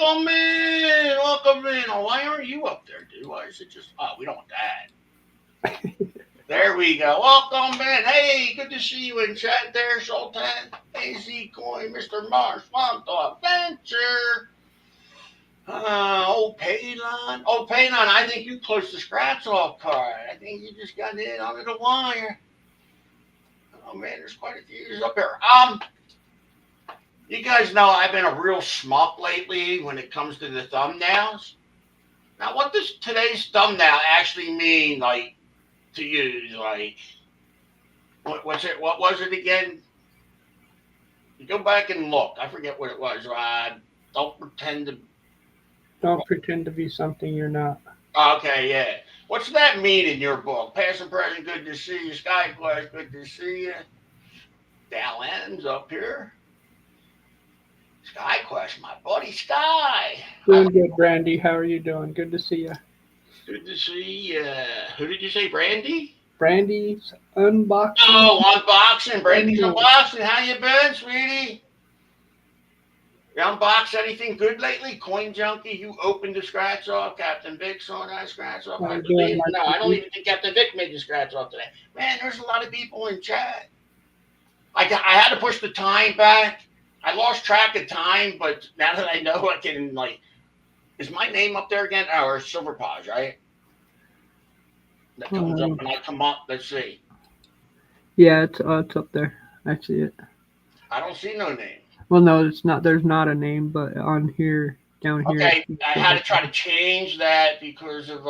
welcome in, welcome in. Oh, why aren't you up there, dude? Why is it just? Oh, we don't want that. There we go. Welcome in. Hey, good to see you in chat there, Sultan. AZ Coin, Mr. Mars, Swamp Dog, Venture. Palon. Oh, Palon, I think you closed the scratch off card. I think you just got in under the wire. Oh man, there's quite a few up here. You guys know I've been a real schmuck lately when it comes to the thumbnails. Now, what does today's thumbnail actually mean, like, to use? Like, what's it? What was it again? You go back and look. I forget what it was. Don't pretend to. Don't pretend to be something you're not. Okay, yeah. What's that mean in your book? Past and present, good to see you. Sky Quest, good to see you. Dal M's up here. Sky Quest, my buddy Sky. Doing good, Brandy. How are you doing? Good to see you. Good to see you. Who did you say, Brandy? Brandy's unboxing. Oh, unboxing. Brandy's unboxing. How you been, sweetie? You unboxed anything good lately? Coin Junkie, you opened the scratch off. Captain Vic saw that scratch off. I believe. No, I don't even think Captain Vic made the scratch off today. Man, there's a lot of people in chat. I had to push the time back. I lost track of time, but now that I know, I can, like, is my name up there again? Or Silver Paws, right? That comes up when I come up. Let's see. Yeah, it's up there. I see it. I don't see no name. Well, no, it's not. There's not a name, but on here, down here. Okay, I had to try to change that because of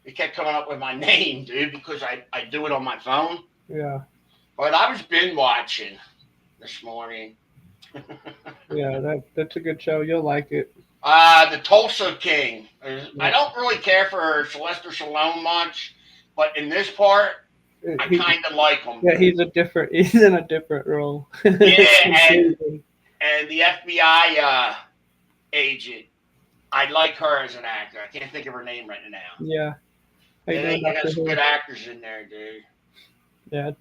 it kept coming up with my name, dude. Because I do it on my phone. Yeah. But I was binge watching this morning. Yeah, that's a good show. You'll like it. The Tulsa King. I don't really care for Sylvester Stallone much, but in this part, I kind of like him. Yeah, he's in a different role. Yeah, and the FBI agent, I like her as an actor. I can't think of her name right now. Yeah. They got some good actors in there, dude. Yeah,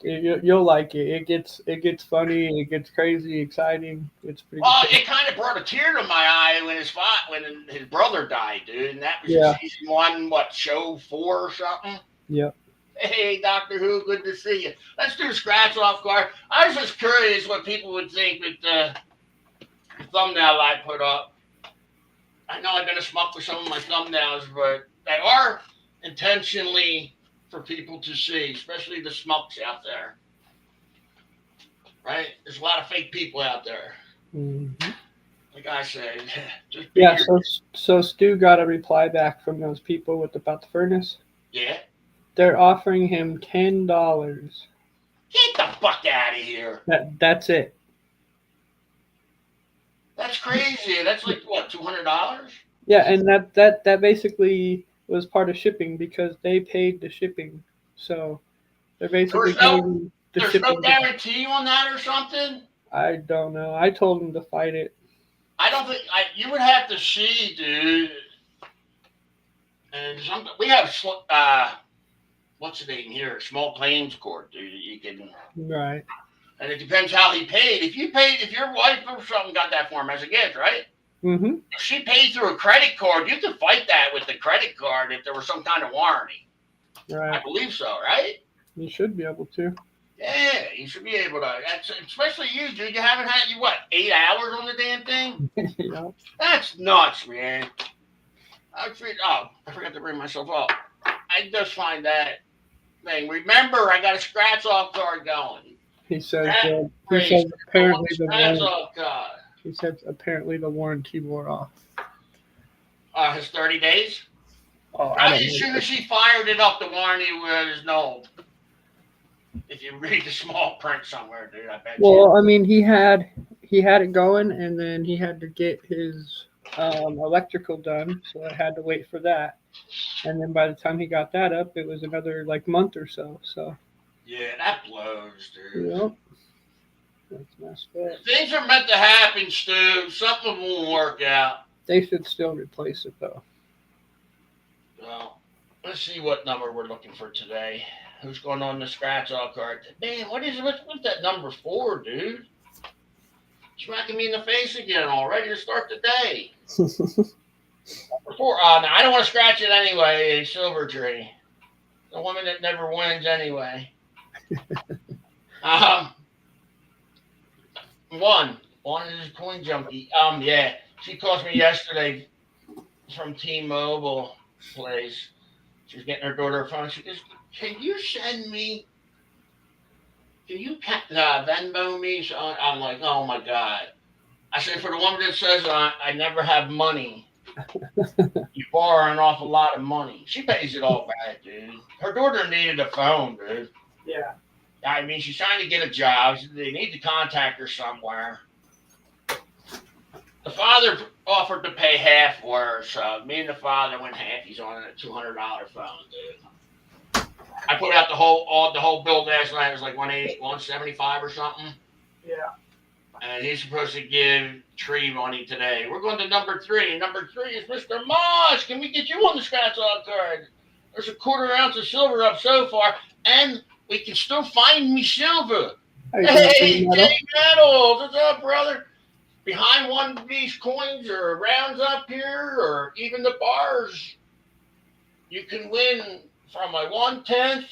you'll like it. It gets funny. It gets crazy, exciting. It's pretty. Well, it kind of brought a tear to my eye when his brother died, dude, and that was season 1, show 4 or something. Yep. Hey, Doctor Who, good to see you. Let's do a scratch off card. I was just curious what people would think with the thumbnail I put up. I know I've been a schmuck with some of my thumbnails, but they are intentionally for people to see, especially the schmucks out there. Right? There's a lot of fake people out there. Mm-hmm. Like I said, just yeah. So Stu got a reply back from those people about the furnace. Yeah. They're offering him $10. Get the fuck out of here. That's it. That's crazy. That's like what, $200? Yeah, and that basically was part of shipping because they paid the shipping. So they're basically paying the shipping. There's no guarantee on that or something? I don't know. I told him to fight it. I don't think you would have to see, dude. And we have what's the name here? Small claims court, dude. You can right. And it depends how he paid. If your wife or something got that for him as a gift, right? Mm-hmm. If she paid through a credit card, you could fight that with the credit card if there was some kind of warranty. Right. I believe so, right? You should be able to. Yeah, you should be able to. Especially you, dude. You haven't had 8 hours on the damn thing? Yeah. That's nuts, man. I forgot to bring myself up. I just find that thing. Remember, I got a scratch off card going. He says apparently the warranty wore off. His 30 days? Oh, as soon as he fired it up, the warranty was nulled. If you read the small print somewhere, dude, I bet. Well, I mean, he had it going, and then he had to get his electrical done, so I had to wait for that. And then by the time he got that up, it was another month or so. So. Yeah, that blows, dude. Yep. That's messed up. Things are meant to happen, Stu. Something won't work out. They should still replace it, though. Well, let's see what number we're looking for today. Who's going on the scratch off card? Man, what's that number 4, dude? smacking me in the face again, all ready to start the day. Before, now I don't want to scratch it anyway. It's Silver Tree, the woman that never wins anyway. One is Coin Junkie. Yeah, she calls me yesterday from T-Mobile place. She was getting her daughter a phone. She goes, "Can you send me? Can you Venmo me?" So I'm like, "Oh my god!" I said, "For the woman that says I never have money, you borrow an awful lot of money. She pays it all back, dude. Her daughter needed a phone, dude. Yeah. I mean, she's trying to get a job. They need to contact her somewhere." The father offered to pay half for her, so me and the father went half. He's on a $200 phone, dude. I put out the whole bill last night. It was like 180, 175 or something. Yeah. And he's supposed to give Tree money today. We're going to number 3. Number 3 is Mr. Moss. Can we get you on the scratch off card? There's a quarter ounce of silver up so far, and we can still find me silver. Hey, Jay Metals, what's up, brother? Behind one of these coins or rounds up here, or even the bars, you can win from a 1/10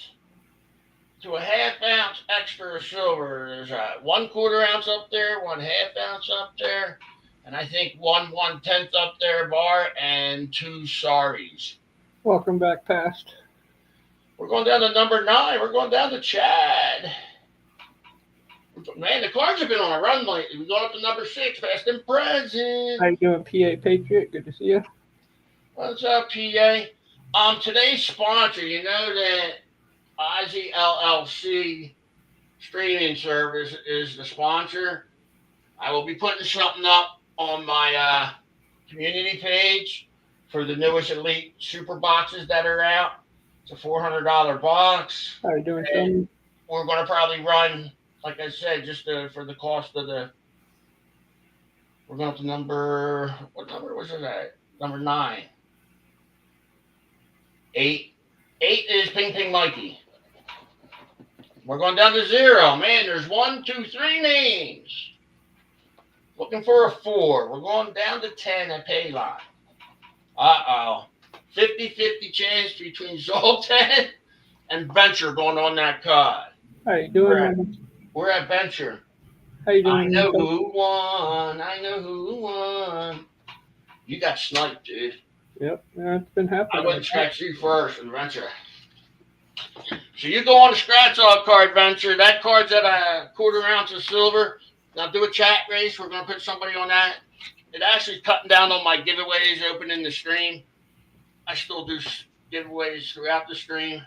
to a half ounce extra of silver. There's a 1/4 ounce up there, 1/2 ounce up there, and I think 1/10 up there bar, and 2 sorries. Welcome back, Past. We're going down to number 9. We're going down to Chad. Man, the cards have been on a run lately. We're going up to number 6, Past and Present. How you doing, PA Patriot? Good to see you. What's up, PA? Today's sponsor, you know that Ozzy LLC streaming service is the sponsor. I will be putting something up on my community page for the newest Elite Super Boxes that are out. It's a $400 box. How you doing, Tony? We're going to probably run, like I said, just for the cost of the. We're going to number. What number was it at? Number 9. 8. 8 is Ping Ping Mikey. We're going down to 0. Man, there's 1, 2, 3 names. Looking for a 4. We're going down to 10 at Paylon. Uh-oh. 50-50 chance between Zoltan and Venture going on that card. How you doing? We're at Venture. How you doing? I know who won. You got sniped, dude. Yep, it's been happening. I wouldn't scratch you first and Venture. So you go on the scratch off card, Venture. That card's at a 1/4 ounce of silver. Now do a chat race. We're going to put somebody on that. It actually cutting down on my giveaways opening the stream. I still do giveaways throughout the stream.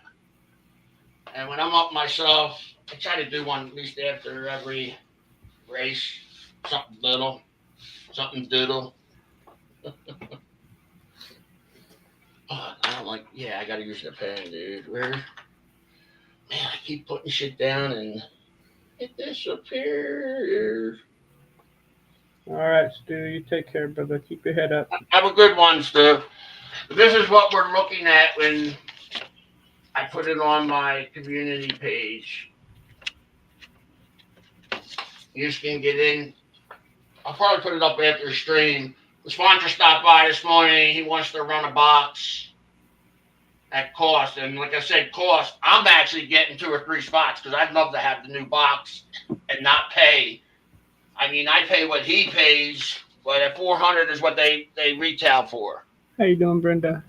And when I'm up myself, I try to do one at least after every race. Something little, something doodle. Oh, I don't like, I got to use the pen, dude. Man, I keep putting shit down and it disappears. All right, Stu, you take care, brother. Keep your head up. Have a good one, Stu. This is what we're looking at when I put it on my community page. You just can get in. I'll probably put it up after the stream. The sponsor stopped by this morning. He wants to run a box at cost. And like I said, cost, I'm actually getting 2 or 3 spots because I'd love to have the new box and not pay. I mean, I pay what he pays, but at $400 is what they retail for. How you doing, Brenda?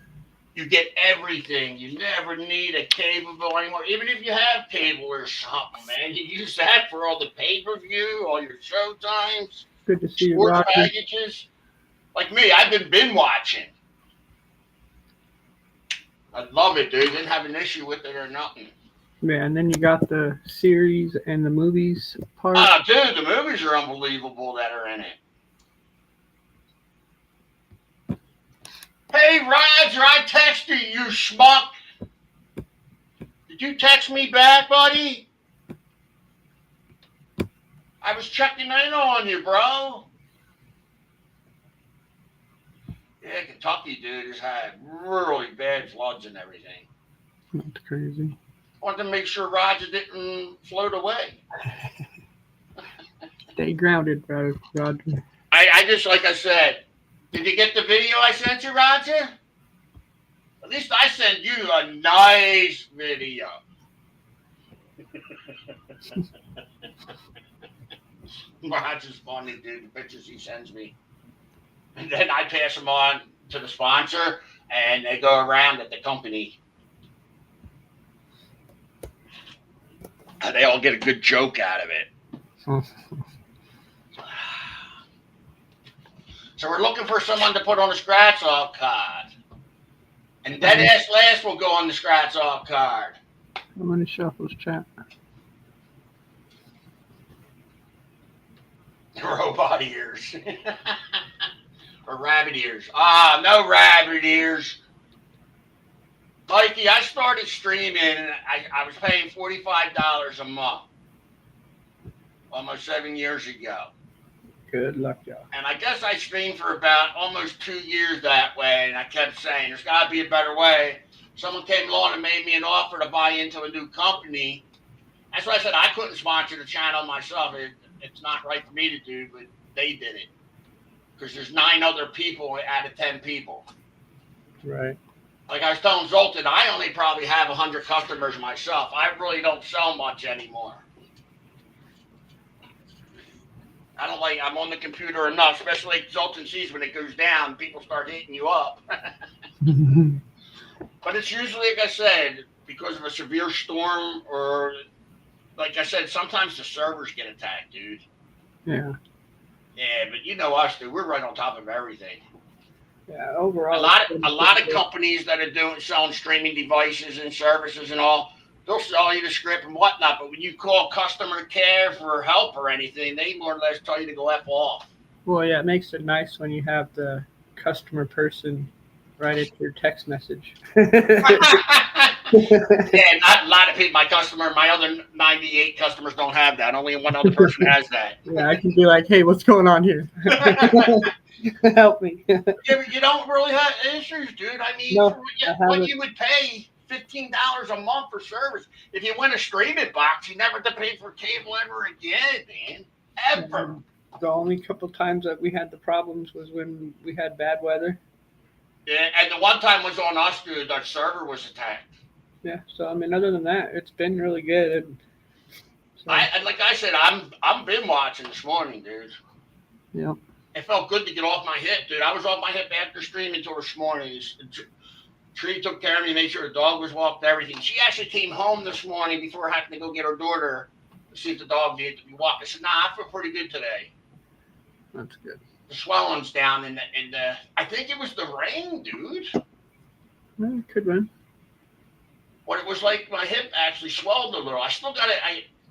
You get everything. You never need a cable bill anymore. Even if you have cable or something, man, you use that for all the pay-per-view, all your show times. Good to see you, sports Rocky. packages. Like me, I've been watching. I love it, dude. Didn't have an issue with it or nothing. Yeah, and then you got the series and the movies part. Dude, the movies are unbelievable that are in it. Hey, Roger, I texted you, schmuck. Did you text me back, buddy? I was checking in on you, bro. Yeah, Kentucky, dude, has had really bad floods and everything. That's crazy. Wanted to make sure Roger didn't float away. Stay grounded, Roger. I just, like I said, did you get the video I sent you, Roger? At least I sent you a nice video. Roger's funny, dude. The pictures he sends me. And then I pass them on to the sponsor, and they go around at the company. And they all get a good joke out of it. So we're looking for someone to put on a scratch-off card. And Dead Ass Last will go on the scratch-off card. I'm going to shuffle chat. Robot ears. Or rabbit ears. Ah, no rabbit ears. Mikey, I started streaming, and I was paying $45 a month. Almost 7 years ago. Good luck, y'all. And I guess I streamed for about almost 2 years that way, and I kept saying, there's got to be a better way. Someone came along and made me an offer to buy into a new company. That's why I said I couldn't sponsor the channel myself. It's not right for me to do, but they did it. Because there's 9 other people out of 10 people. Right. Like I was telling Zoltan, I only probably have 100 customers myself. I really don't sell much anymore. I'm on the computer enough, especially like Zoltan sees when it goes down, people start hitting you up. But it's usually, like I said, because of a severe storm or, like I said, sometimes the servers get attacked, dude. Yeah. Yeah, but you know us, dude. We're right on top of everything. Yeah, overall. A lot of companies that are selling streaming devices and services and all, they'll sell you the script and whatnot, but when you call customer care for help or anything, they more or less tell you to go F off. Well, yeah, it makes it nice when you have the customer person write it to your text message. Yeah, not a lot of people. My other 98 customers don't have that. Only one other person has that. Yeah, I can be like, hey, what's going on here? Help me. Yeah, but you don't really have issues, dude. I mean, No, what you would pay $15 a month for service. If you win a streaming box, you never have to pay for cable ever again, man. Ever. The only couple times that we had the problems was when we had bad weather. Yeah, and the one time was on us, dude. Our server was attacked. Yeah, so I mean, other than that, it's been really good. So, Like I said, I'm been watching this morning, dude. Yeah. It felt good to get off my hip, dude. I was off my hip after streaming until this morning. Tree took care of me, made sure the dog was walked, everything. She actually came home this morning before having to go get her daughter to see if the dog needed to be walked. I said, nah, I feel pretty good today. That's good. The swelling's down, and I think it was the rain, dude. Well, could win. What it was like, my hip actually swelled a little. I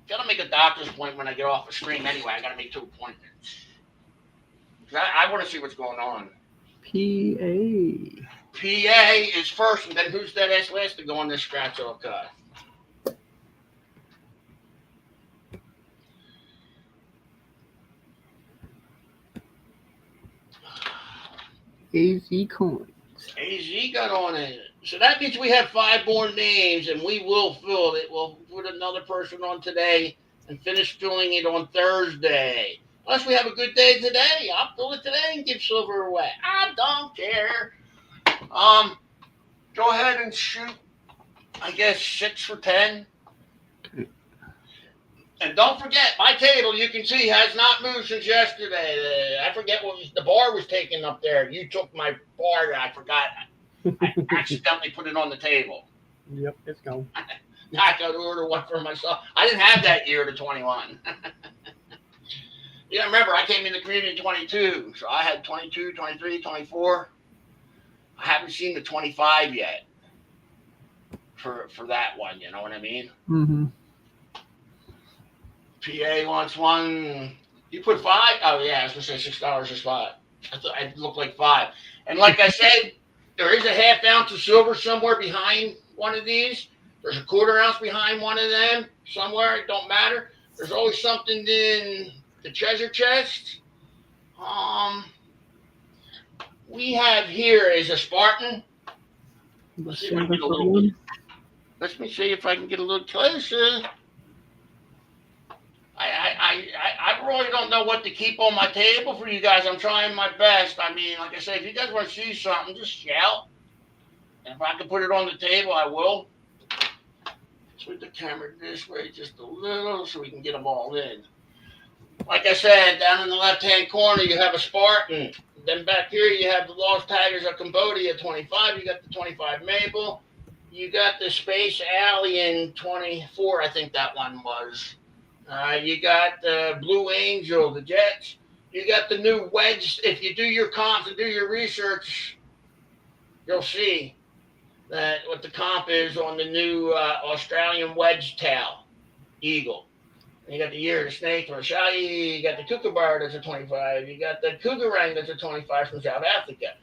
gotta make a doctor's appointment when I get off the stream anyway. I gotta make 2 appointments. I want to see what's going on. PA. PA is first, and then who's that ass last to go on this scratch-off card? AZ Coins. AZ got on it. So that means we have 5 more names, and we will fill it. We'll put another person on today and finish filling it on Thursday. Unless we have a good day today, I'll fill it today and give silver away. I don't care. Go ahead and shoot, I guess, 6 for 10. And don't forget, my table, you can see, has not moved since yesterday. I forget what the bar was taken up there. You took my bar, I forgot. I accidentally put it on the table. Yep, it's gone. Now I got to order one for myself. I didn't have that year to 21. Yeah, remember, I came in the community in 22, so I had 22, 23, 24. I haven't seen the 25 yet for that one, you know what I mean? Mm-hmm. PA wants one. You put 5? Oh, yeah, I was going to say $6 a spot. I thought it looked like 5. And like I said, there is a half ounce of silver somewhere behind one of these. There's a quarter ounce behind one of them somewhere. It don't matter. There's always something in the treasure chest. We have here is a Spartan. Let me see if I can get a little closer. I really don't know what to keep on my table for you guys. I'm trying my best. I mean, like I said, if you guys want to see something, just shout. And if I can put it on the table, I will. Switch the camera this way just a little so we can get them all in. Like I said, down in the left-hand corner, you have a Spartan. Then back here, you have the Lost Tigers of Cambodia 25. You got the 25 Mabel. You got the Space Alien 24, I think that one was. You got the Blue Angel, the Jets. You got the new Wedge. If you do your comps and do your research, you'll see that what the comp is on the new Australian Wedge Tail Eagle. And you got the Year of the Snake from Shahi. You got the Kookaburra that's a 25. You got the Cougarang that's a 25 from South Africa.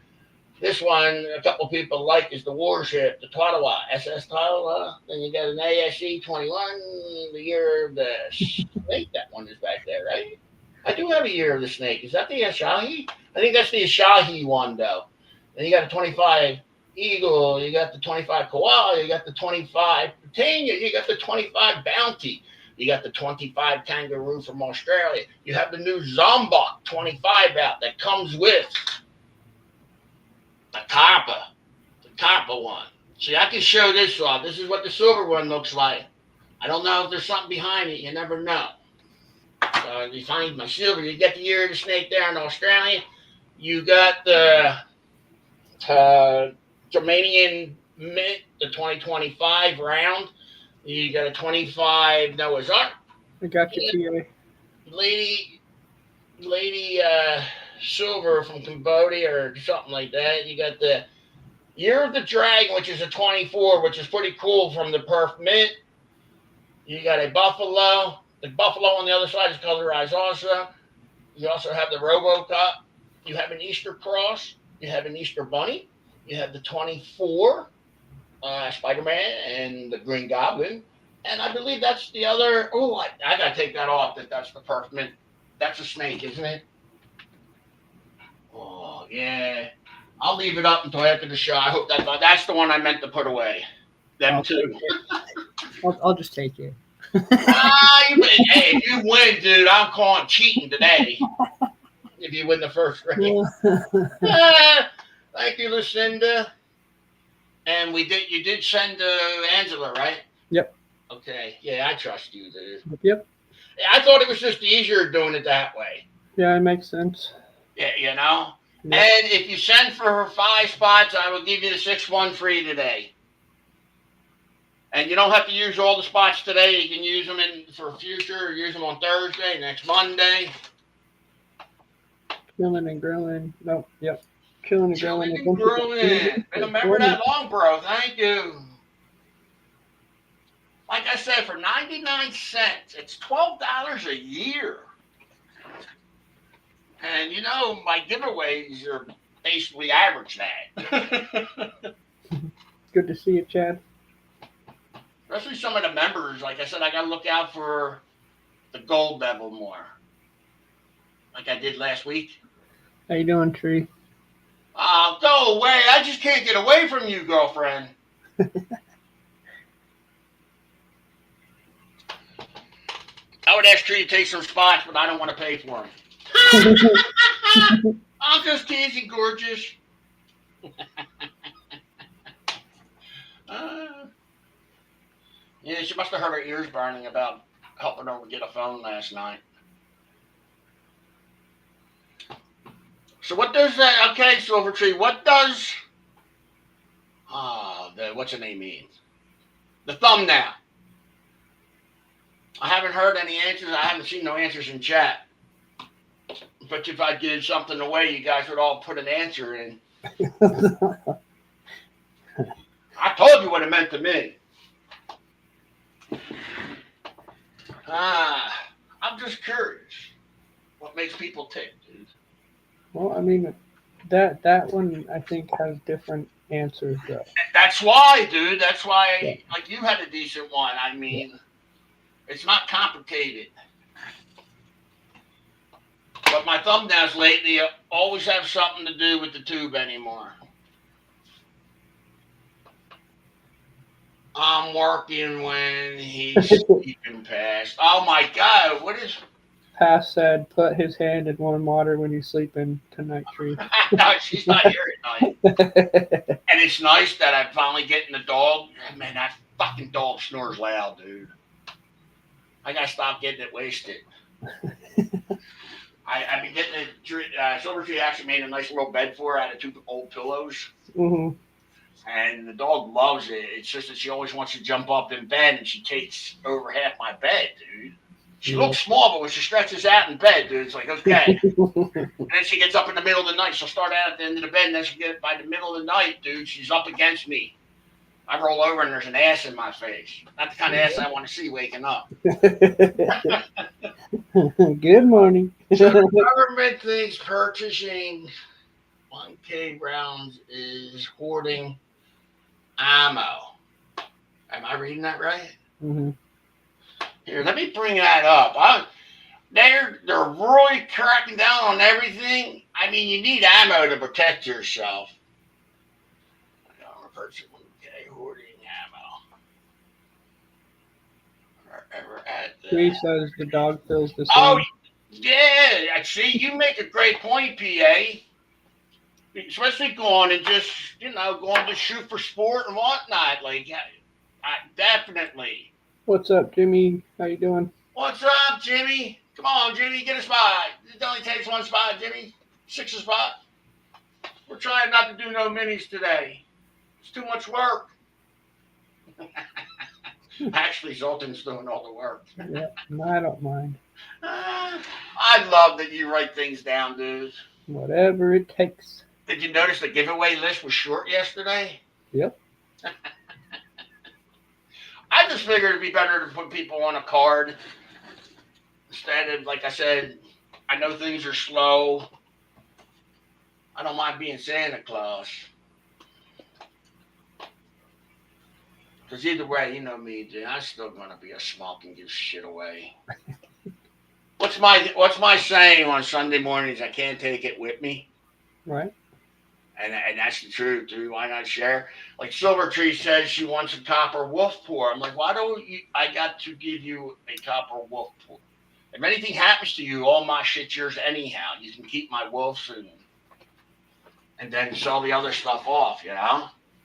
This one, a couple people like, is the warship, the Tatawa, SS Tatawa. Then you got an ASC 21, the Year of the Snake. That one is back there, right? I do have a Year of the Snake. Is that the Ashahi? I think that's the Ashahi one, though. Then you got a 25 Eagle. You got the 25 Koala. You got the 25 Britannia. You got the 25 Bounty. You got the 25 Kangaroo from Australia. You have the new Zombok 25 out that comes with the Kappa one. See, I can show this off. This is what the silver one looks like. I don't know if there's something behind it. You never know. So you find my silver. You get the Year of the Snake there in Australia. You got the Germanian Mint, the 2025 round. You got a 25 Noah's Ark. I got you, PA. Lady Silver from Cambodia or something like that. You got the Year of the Dragon, which is a 24, which is pretty cool from the Perf Mint. You got a Buffalo. The Buffalo on the other side is colorized also. You also have the RoboCop. You have an Easter Cross. You have an Easter Bunny. You have the 24 Spider-Man and the Green Goblin. And I believe that's the other. Oh, I got to take that off. That's the Perf Mint. That's a snake, isn't it? Oh, yeah. I'll leave it up until after the show. I hope that's the one I meant to put away. Them two. I'll just take it. Hey, if you win, dude, I'm calling cheating today. If you win the first round. Thank you, Lucinda. And you did send Angela, right? Yep. Okay. Yeah, I trust you, dude. Yep. I thought it was just easier doing it that way. Yeah, it makes sense. Yeah, you know? Yep. And if you send for her 5 spots, I will give you the 6-1 free today. And you don't have to use all the spots today. You can use them for future, or use them on Thursday, next Monday. Killing and grilling. Nope. Yep. Killing and grilling. Chilling and grilling. Remember that long, bro. Thank you. Like I said, for 99 cents, it's $12 a year. And you know, my giveaways are basically average that. Good to see you, Chad. Especially some of the members. Like I said, I got to look out for the gold level more. Like I did last week. How you doing, Tree? Go away. I just can't get away from you, girlfriend. I would ask Tree to take some spots, but I don't want to pay for them. I'm just teasing, gorgeous. Yeah, she must have heard her ears burning about helping her get a phone last night. So what does that? Okay, Silver Tree. What does what's the name mean? The thumbnail. I haven't heard any answers. I haven't seen no answers in chat. But if I did something away, you guys would all put an answer in. I told you what it meant to me. I'm just curious. What makes people tick, dude? Well, I mean, that one I think has different answers though. That's why, dude. That's why, like you had a decent one. I mean, it's not complicated. But my thumbnails lately always have something to do with the tube anymore. I'm working when he's sleeping past. Oh my God, what is? Pass said, put his hand in warm water when you sleep in tonight, Tree. No, she's not here at night. And it's nice that I'm finally getting the dog. Man, that fucking dog snores loud, dude. I gotta stop getting it wasted. I've been getting it. Silver Tree actually made a nice little bed for her out of 2 old pillows. Mm-hmm. And the dog loves it. It's just that she always wants to jump up in bed, and she takes over half my bed, dude. She looks small, but when she stretches out in bed, dude, it's like, okay. And then she gets up in the middle of the night. She'll start out at the end of the bed, and then she'll get by the middle of the night, dude. She's up against me. I roll over, and there's an ass in my face. Not the kind of ass I want to see waking up. Good morning. So the government thinks purchasing 1K rounds is hoarding ammo. Am I reading that right? Mm-hmm. Here, let me bring that up. They're really cracking down on everything. I mean, you need ammo to protect yourself. I don't purchase 1K hoarding ammo. Ever at the... Tree says the dog feels the same. Oh, yeah. See, you make a great point, PA. Especially going and just, going to shoot for sport and whatnot. Like, definitely. What's up, Jimmy? How you doing? What's up, Jimmy? Come on, Jimmy, get a spot. It only takes 1 spot, Jimmy. 6 a spot. We're trying not to do no minis today. It's too much work. Actually, Zoltan's doing all the work. Yeah, no, I don't mind. I love that you write things down, dude. Whatever it takes. Did you notice the giveaway list was short yesterday? Yep. I just figured it'd be better to put people on a card instead of, like I said, I know things are slow. I don't mind being Santa Claus. Because either way, you know me, dude, I'm still going to be a schmuck and give shit away. What's my saying on Sunday mornings? I can't take it with me. Right. And that's the truth, dude. Why not share? Like Silver Tree says she wants a copper wolf pour. I'm like, why don't I got to give you a copper wolf pour? If anything happens to you, all my shit's yours anyhow. You can keep my wolves and then sell the other stuff off,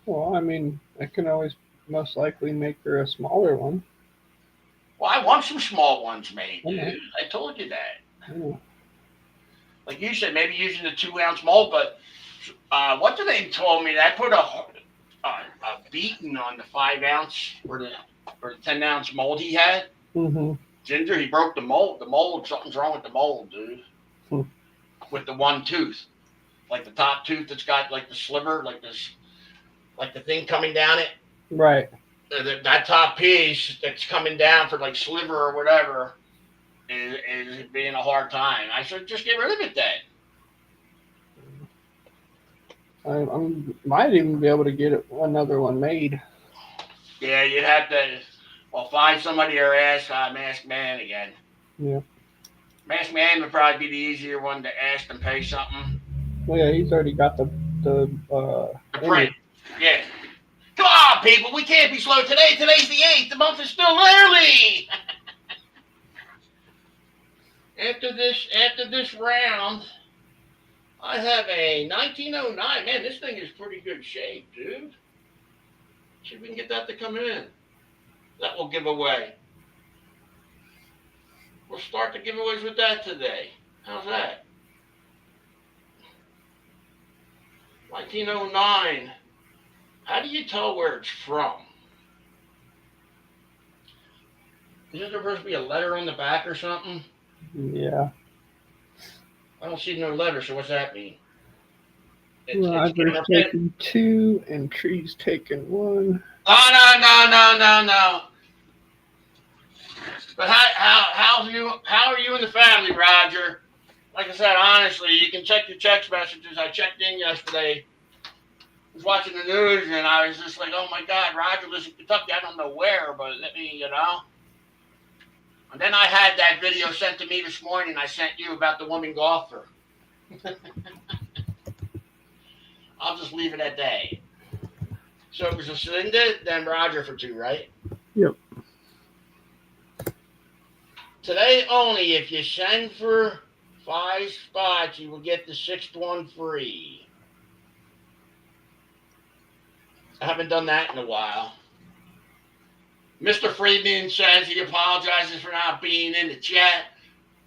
Well, I mean, I can always most likely make her a smaller one. Well, I want some small ones made, dude. Okay. I told you that. Yeah. Like you said, maybe using the 2-ounce mold, but what did they told me? I put a beaten on the 5-ounce or the 10-ounce mold he had. Mm-hmm. Ginger, he broke the mold. The mold, something's wrong with the mold, dude. With the one tooth, like the top tooth that's got like the sliver, like the thing coming down it. Right. That top piece that's coming down for like sliver or whatever is being a hard time. I said, just get rid of it then. I might even be able to get another one made. Yeah, you'd have to, find somebody or ask Masked Man again. Yeah. Masked Man would probably be the easier one to ask and pay something. Well, yeah, he's already got the print. Yeah. Come on, people. We can't be slow today. Today's the 8th. The month is still early. After this round, I have a 1909. Man, this thing is pretty good shape, dude. See if we can get that to come in. That will give away. We'll start the giveaways with that today. How's that? 1909. How do you tell where it's from? Isn't there supposed to be a letter on the back or something? Yeah. I don't see no letter, so what's that mean? Roger's taking 2 and Tree's taking 1. Oh, no. But how are you and the family, Roger? Like I said, honestly, you can check your text messages. I checked in yesterday. I was watching the news, and I was just like, oh, my God, Roger lives in Kentucky. I don't know where, but let me, And then I had that video sent to me this morning I sent you about the woman golfer. I'll just leave it at that. So it was a Cinda, then Roger for 2, right? Yep. Today only, if you send for 5 spots, you will get the 6th one free. I haven't done that in a while. Mr. Friedman says he apologizes for not being in the chat,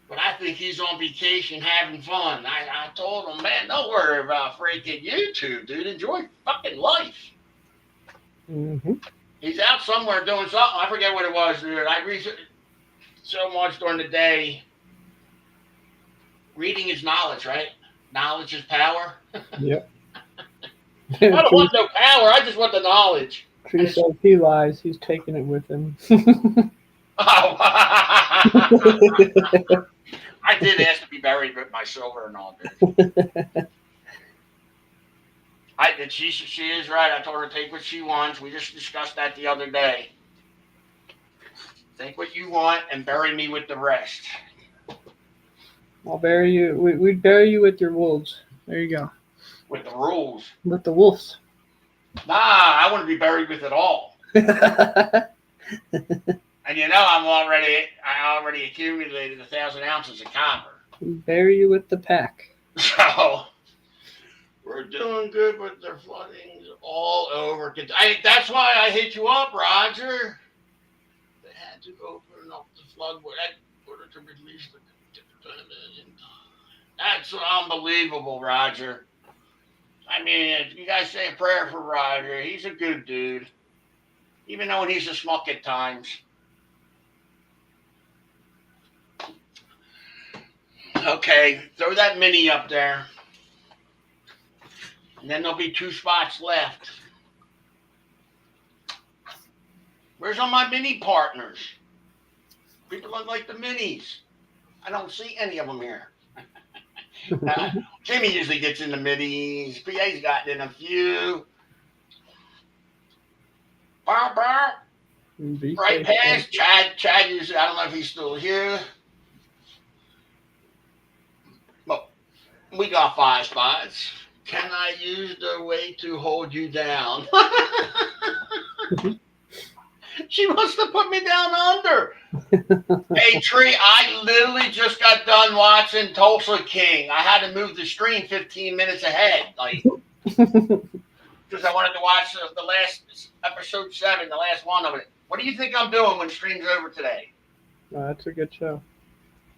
but I think he's on vacation having fun. I told him, man, don't worry about freaking YouTube, dude. Enjoy fucking life. Mm-hmm. He's out somewhere doing something. I forget what it was, dude. I read so much during the day. Reading is knowledge, right? Knowledge is power. Yep. I don't want no power. I just want the knowledge. Tree says he lies. He's taking it with him. Oh. I did ask to be buried with my silver and all, dude. She is right. I told her to take what she wants. We just discussed that the other day. Take what you want and bury me with the rest. I'll bury you. We'd bury you with your wolves. There you go. With the rules. With the wolves. Nah, I want to be buried with it all. And you know, I already accumulated 1,000 ounces of copper. Bury you with the pack. So we're doing good, but their flooding's all over. That's why I hit you up, Roger. They had to open up the floodway in order to release the. That's unbelievable, Roger. I mean, you guys say a prayer for Roger. He's a good dude, even though he's a schmuck at times. Okay, throw that mini up there. And then there'll be 2 spots left. Where's all my mini partners? People don't like the minis. I don't see any of them here. Jimmy usually gets in the minis. PA's gotten in a few. Right past Chad usually, I don't know if he's still here. But we got 5 spots. Can I use the way to hold you down? She wants to put me down under. Hey, Tree, I literally just got done watching Tulsa King. I had to move the stream 15 minutes ahead. Because I wanted to watch the last episode 7, the last one of it. What do you think I'm doing when stream's over today? That's a good show.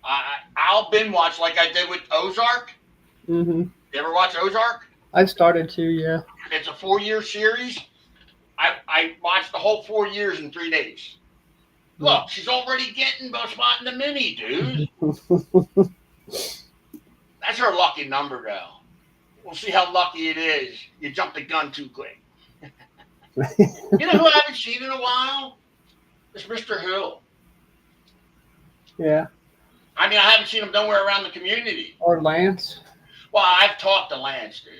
I'll binge watch like I did with Ozark. Mm-hmm. You ever watch Ozark? I started to, yeah. It's a 4-year series. I watched the whole 4 years in 3 days. Look, she's already getting a spot in the mini, dude. That's her lucky number, though. We'll see how lucky it is. You jumped the gun too quick. You know who I haven't seen in a while? It's Mr. Hill. Yeah. I mean, I haven't seen him nowhere around the community. Or Lance. Well, I've talked to Lance, dude.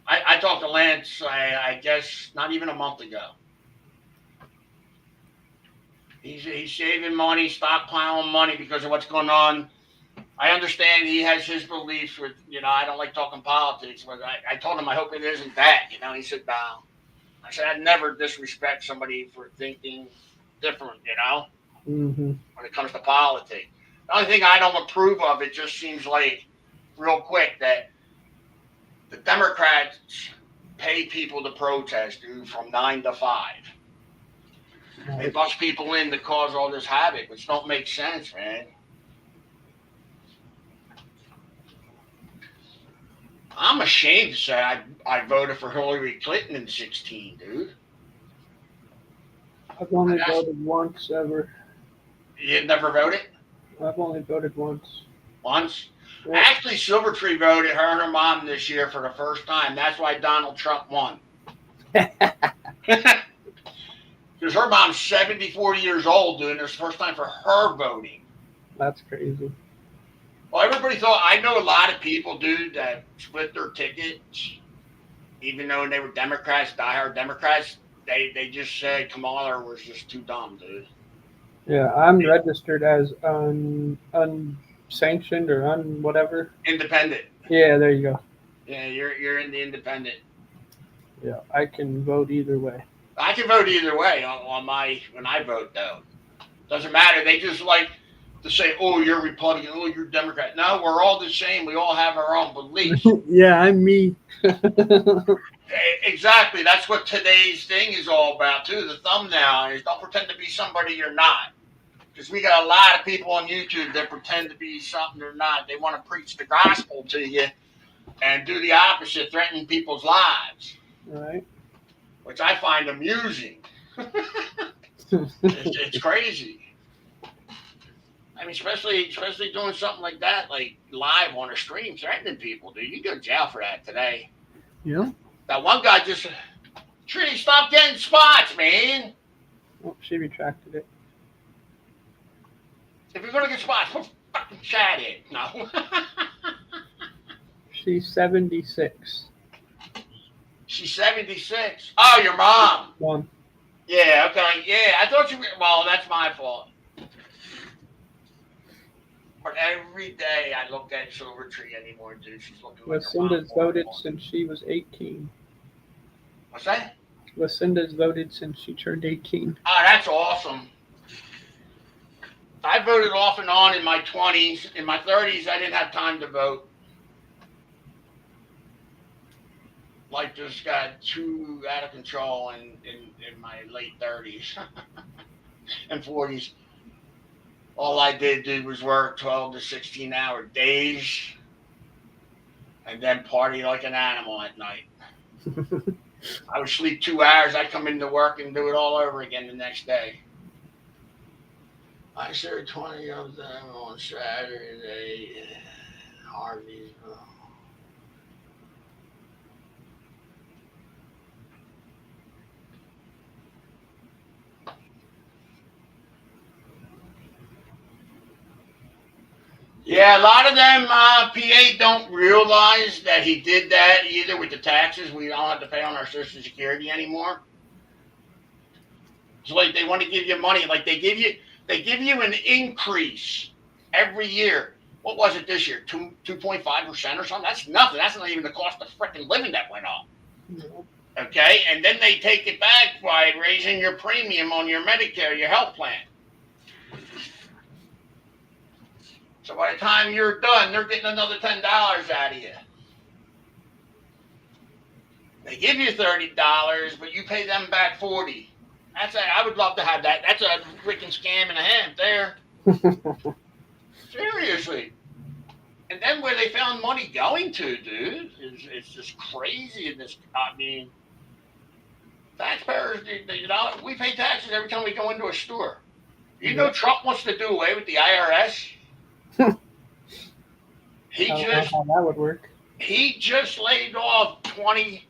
I talked to Lance, I guess, not even a month ago. He's saving money, stockpiling money because of what's going on. I understand he has his beliefs with, I don't like talking politics, but I told him I hope it isn't that. He said, no. I said, I'd never disrespect somebody for thinking different, Mm-hmm. when it comes to politics. The only thing I don't approve of, it just seems like, real quick, that the Democrats pay people to protest, dude, from 9 to 5. They bust people in to cause all this havoc, which don't make sense, man. I'm ashamed to say I voted for Hillary Clinton in 2016, dude. I've only voted once ever. You never voted? I've only voted once. Once? Yeah. Actually, Silvertree voted her and her mom this year for the first time. That's why Donald Trump won. Because her mom's 74 years old, dude, and it's the first time for her voting. That's crazy. Well, everybody thought, I know a lot of people, dude, that split their tickets, even though they were Democrats, diehard Democrats. They just said Kamala was just too dumb, dude. Yeah, I'm registered as unsanctioned or whatever. Independent. Yeah, there you go. Yeah, you're in the independent. Yeah, I can vote either way. I can vote either way on when I vote, though. Doesn't matter. They just like to say, "Oh, you're Republican. Oh, you're Democrat." No, we're all the same. We all have our own beliefs. Yeah, I'm me. Exactly. That's what today's thing is all about too. The thumbnail is don't pretend to be somebody you're not. Because we got a lot of people on YouTube that pretend to be something they're not. They want to preach the gospel to you and do the opposite, threaten people's lives, Right. which I find amusing. It's crazy. I mean, especially doing something like that, like live on a stream, threatening people, dude. You go to jail for that today. Yeah. That one guy just, Tree, stop getting spots, man. Oh, she retracted it. If you're gonna get spots, put fucking chat in. No. She's 76. She's 76. Oh, your mom. One. Yeah, okay. Yeah, I thought you were, well, that's my fault. But every day I look at Silver Tree anymore, dude. She's looking like her mom. Lucinda's voted since she was 18. What's that? Lucinda's voted since she turned 18. Oh, that's awesome. I voted off and on in my 20s. In my 30s, I didn't have time to vote. Life just got too out of control in my late 30s and 40s. All I did was work 12 to 16-hour days and then party like an animal at night. I would sleep 2 hours. I'd come into work and do it all over again the next day. I served 20 of them on Saturday. Harveyville. Yeah, a lot of them PA don't realize that he did that either with the taxes. We don't have to pay on our Social Security anymore. It's like they want to give you money. Like they give you an increase every year. What was it this year? 2.5% or something? That's nothing. That's not even the cost of freaking living that went up. No. Okay? And then they take it back by raising your premium on your Medicare, your health plan. So by the time you're done, they're getting another $10 out of you. They give you $30, but you pay them back $40. I would love to have that. That's a freaking scam and a half there. Seriously. And then where they found money going to, dude, it's just crazy in this. I mean, taxpayers, we pay taxes every time we go into a store. You know Trump wants to do away with the IRS? I don't know how that would work. He just laid off 20%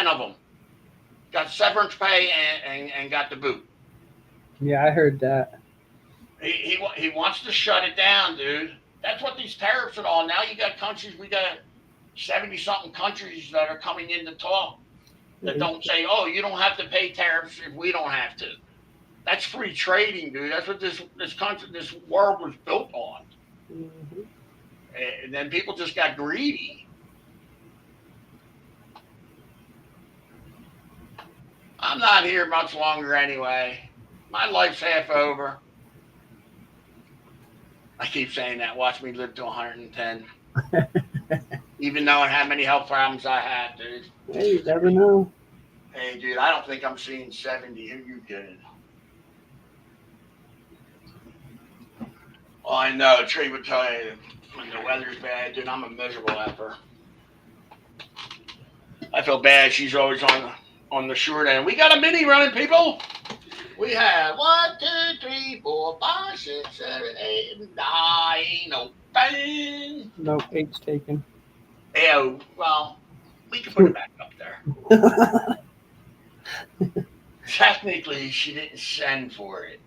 of them. Got severance pay and got the boot. Yeah, I heard that. He wants to shut it down, dude. That's what these tariffs are all. Now you got countries, we got 70-something countries that are coming in to talk that don't say, oh, you don't have to pay tariffs if we don't have to. That's free trading, dude. That's what this country, this world was built on. Mm-hmm. And then people just got greedy. I'm not here much longer anyway. My life's half over. I keep saying that. Watch me live to 110. Even knowing how many health problems I have, dude. Hey, you never know. Hey, dude, I don't think I'm seeing 70. Who you kidding? Well, I know. Tree would tell you when the weather's bad, dude, I'm a miserable effer. I feel bad. She's always on the short end. We got a mini running, people. We have 1, 2, 3, 4, 5, 6, 7, 8, 9. Open. Nope, 8's taken. Oh, well, we can put it back up there. Technically, she didn't send for it.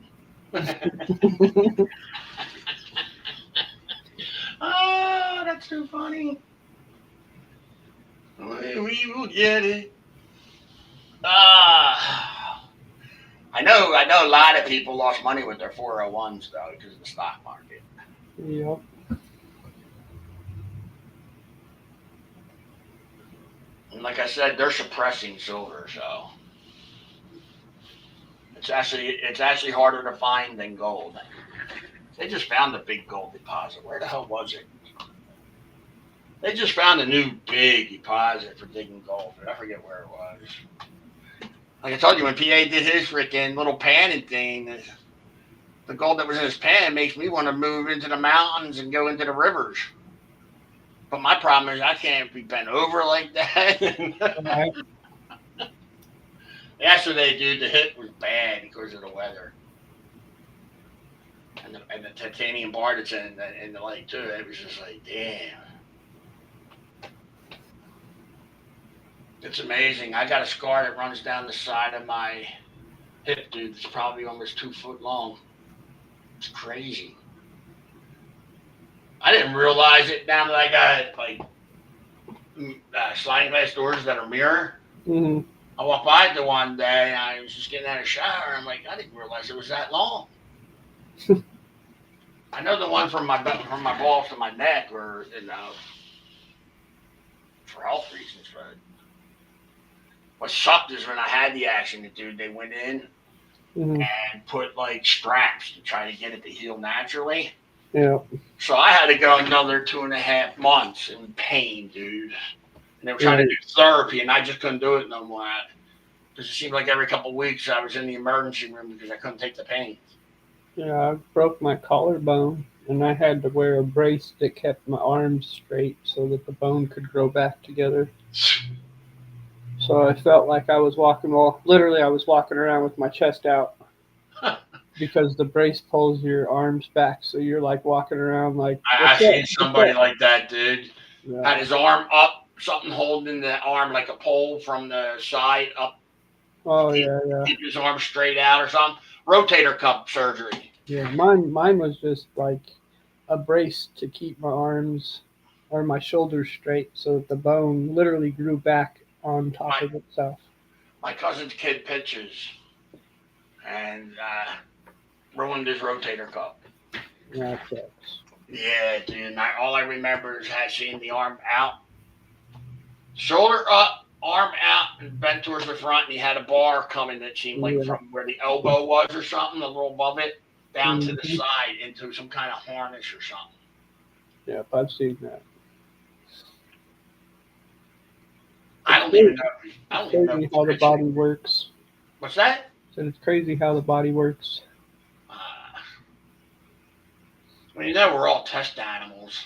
Oh, that's too funny. We will get it. I know a lot of people lost money with their 401s, though, because of the stock market. Yep. And like I said, they're suppressing silver, so It's actually harder to find than gold. They just found a big gold deposit. Where the hell was it? They just found a new big deposit for digging gold, but I forget where it was. Like I told you, when PA did his freaking little panning thing, the gold that was in his pan makes me want to move into the mountains and go into the rivers. But my problem is I can't be bent over like that. Right. Yesterday, dude, the hit was bad because of the weather. And the titanium bar that's in the lake, too. It was just like, damn. It's amazing. I got a scar that runs down the side of my hip, dude. It's probably almost 2 foot long. It's crazy. I didn't realize it now that I got like sliding glass doors that are mirror. Mm-hmm. I walked by the one day and I was just getting out of the shower and I'm like, I didn't realize it was that long. I know the one from my balls to my neck were, for health reasons, but what sucked is when I had the accident, dude, they went in and put like straps to try to get it to heal naturally. Yeah. So I had to go another 2.5 months in pain, dude. And they were trying to do therapy, and I just couldn't do it no more. Because it seemed like every couple of weeks I was in the emergency room because I couldn't take the pain. Yeah, I broke my collarbone, and I had to wear a brace that kept my arms straight so that the bone could grow back together. So I felt like I was literally I was walking around with my chest out because the brace pulls your arms back. So you're like walking around like. I seen somebody like that, dude. Yeah. Had his arm up, something holding the arm like a pole from the side up. Oh, yeah. Keep his arm straight out or something. Rotator cuff surgery. Yeah, mine was just like a brace to keep my arms or my shoulders straight so that the bone literally grew back on top of itself. My cousin's kid pitches and ruined his rotator cuff. Yeah, that sucks. Yeah, dude. All I remember is seeing the arm out, shoulder up, arm out, and bent towards the front, and he had a bar coming that seemed like from where the elbow was or something, a little above it, down to the side into some kind of harness or something. Yep, I've seen that. I don't even know how the body works. What's that? So it's crazy how the body works. Well, you know we're all test animals.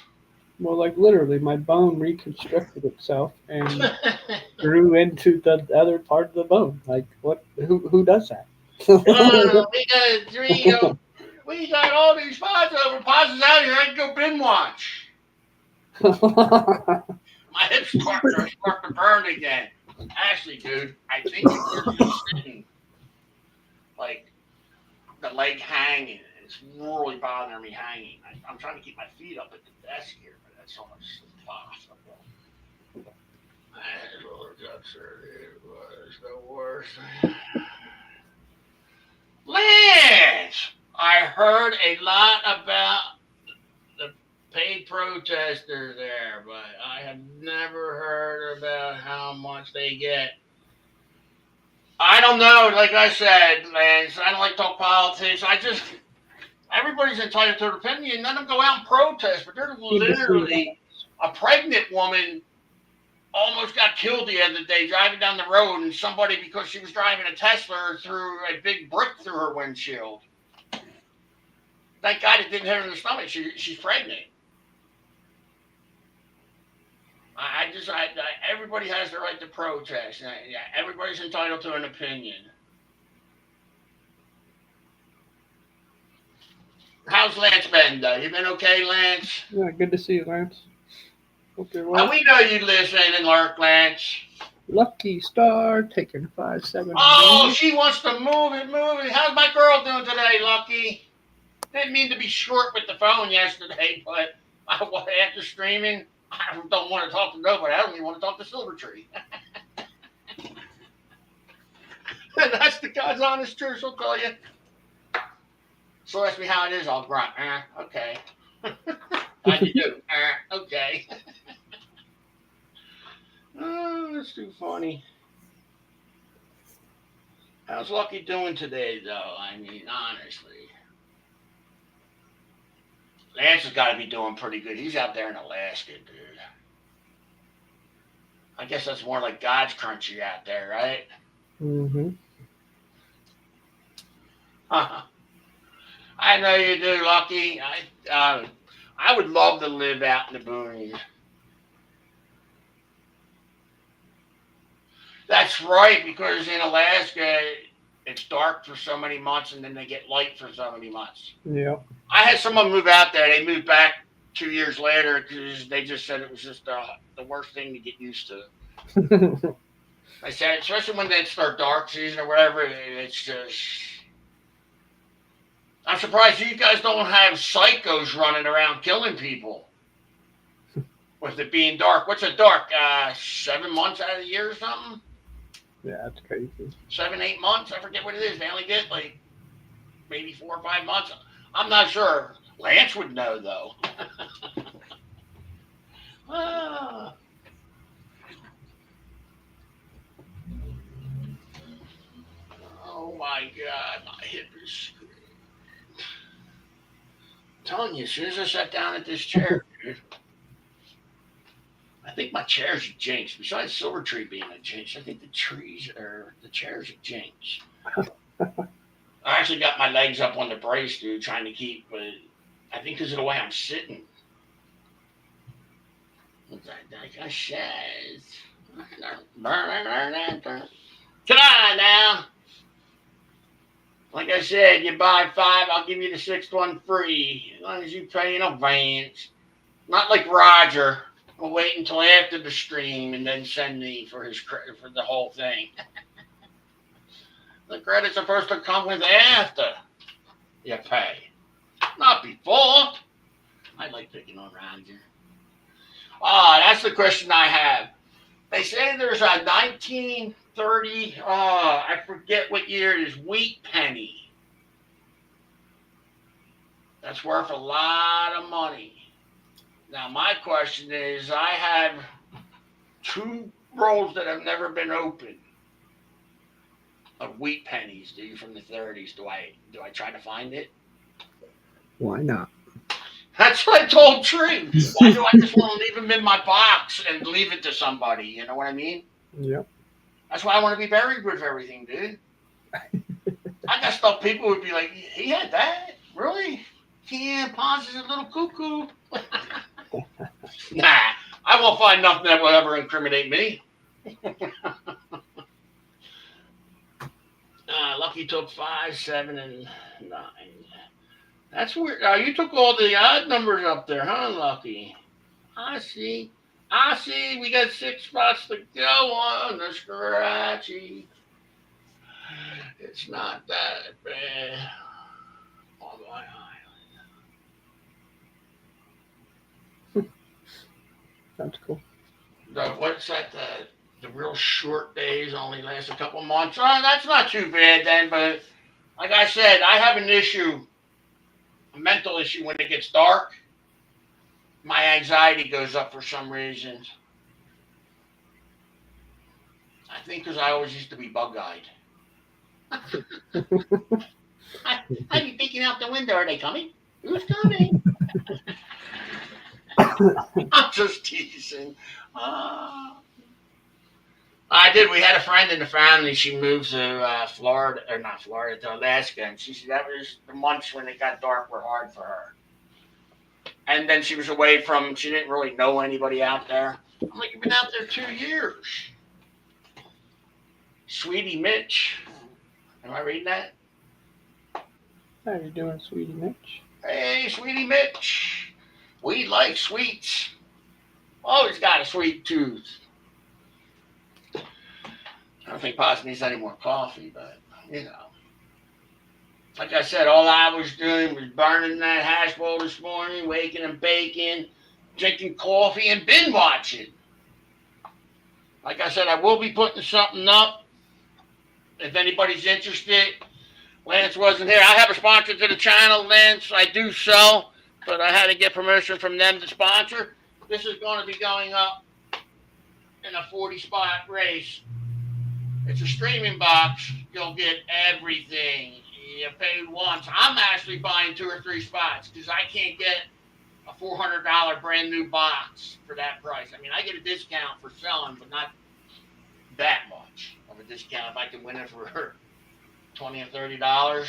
Well, like literally, my bone reconstructed itself and grew into the other part of the bone. Like, what? Who does that? We got all these pods out here. I can go binge watch. My hips start to burn again. Actually, dude, I think you're just sitting like the leg hanging. It's really bothering me hanging. I'm trying to keep my feet up at the desk here, but that's so much possible. It was the worst. Lance, I heard a lot about the paid protesters there, but I have never heard about how much they get. I don't know. Like I said, Lance, I don't like to talk politics. Everybody's entitled to their opinion. Let them go out and protest, but they're literally a pregnant woman almost got killed the other day driving down the road, and somebody, because she was driving a Tesla, threw a big brick through her windshield. Thank God it didn't hit her in the stomach. She's pregnant. Everybody has the right to protest. Everybody's entitled to an opinion. How's Lance been, though? You been okay, Lance? Yeah, good to see you, Lance. Okay, well. And we know you listen and lurk, Lance. Lucky Star taking 5-7. Oh, she wants to move it. How's my girl doing today, Lucky? Didn't mean to be short with the phone yesterday, but after streaming, I don't want to talk to nobody. I don't even want to talk to Silvertree. That's the God's honest truth, I'll call you. So ask me how it is, I'll grunt. Okay. How'd you do? Okay. Oh, that's too funny. How's Lucky doing today, though? I mean, honestly. Lance has got to be doing pretty good. He's out there in Alaska, dude. I guess that's more like God's country out there, right? Mm-hmm. I know you do, Lucky. I would love to live out in the boonies. That's right, because in Alaska, it's dark for so many months, and then they get light for so many months. Yeah. I had someone move out there. They moved back 2 years later because they just said it was just the worst thing to get used to. I said, especially when they start dark season or whatever, it's just. I'm surprised you guys don't have psychos running around killing people. With it being dark. What's it dark? 7 months out of the year or something? Yeah, that's crazy. 7, 8 months? I forget what it is. They only get like maybe 4 or 5 months. I'm not sure. Lance would know, though. Oh my God, my hip is screwed. I'm telling you, as soon as I sat down at this chair, dude, I think my chair's a jinx. Besides Silver Tree being a jinx, I think the chair's a jinx. I actually got my legs up on the brace, dude, trying to keep, but I think because of the way I'm sitting. Like I said. Come on now. Like I said, you buy 5, I'll give you the 6th one free, as long as you pay in advance. Not like Roger. We'll wait until after the stream and then send me for his credit for the whole thing. The credit's supposed to come with after you pay, not before. I like picking on Roger. That's the question I have. They say there's a 1930, I forget what year it is, wheat penny. That's worth a lot of money. Now, my question is, I have 2 rolls that have never been opened of wheat pennies, dude, from the 30s. Do I try to find it? Why not? That's what I told Tree. Why do I just want to leave them in my box and leave it to somebody? You know what I mean? Yep. That's why I want to be buried with everything, dude. I got stuff people would be like, he had that? Really? Yeah, Pons is a little cuckoo. Nah, I won't find nothing that will ever incriminate me. Lucky took 5, 7, and 9. That's weird. You took all the odd numbers up there, huh, Lucky? I see. We got 6 spots to go on the scratchy. It's not that bad. On my island. That's cool. What's that? The real short days only last a couple months. Oh, that's not too bad then. But like I said, I have an issue. A mental issue when it gets dark. My anxiety goes up for some reason. I think because I always used to be bug-eyed. I'd be peeking out the window. Are they coming? Who's coming? I'm just teasing. I did. We had a friend in the family. She moved to Florida, or not Florida, to Alaska, and she said that was the months when it got dark were hard for her. And then she was away from. She didn't really know anybody out there. I'm like, you've been out there 2 years. Sweetie Mitch. Am I reading that? How you doing, Sweetie Mitch? Hey, Sweetie Mitch. We like sweets. Always got a sweet tooth. I don't think Pops needs any more coffee, but, you know. Like I said, all I was doing was burning that hash bowl this morning, waking and baking, drinking coffee, and binge watching. Like I said, I will be putting something up. If anybody's interested, Lance wasn't here. I have a sponsor to the channel, Lance. I do so, but I had to get permission from them to sponsor. This is going to be going up in a 40-spot race. It's a streaming box. You'll get everything. You pay once. I'm actually buying 2 or 3 spots because I can't get a $400 brand new box for that price. I mean, I get a discount for selling, but not that much of a discount if I can win it for $20 or $30.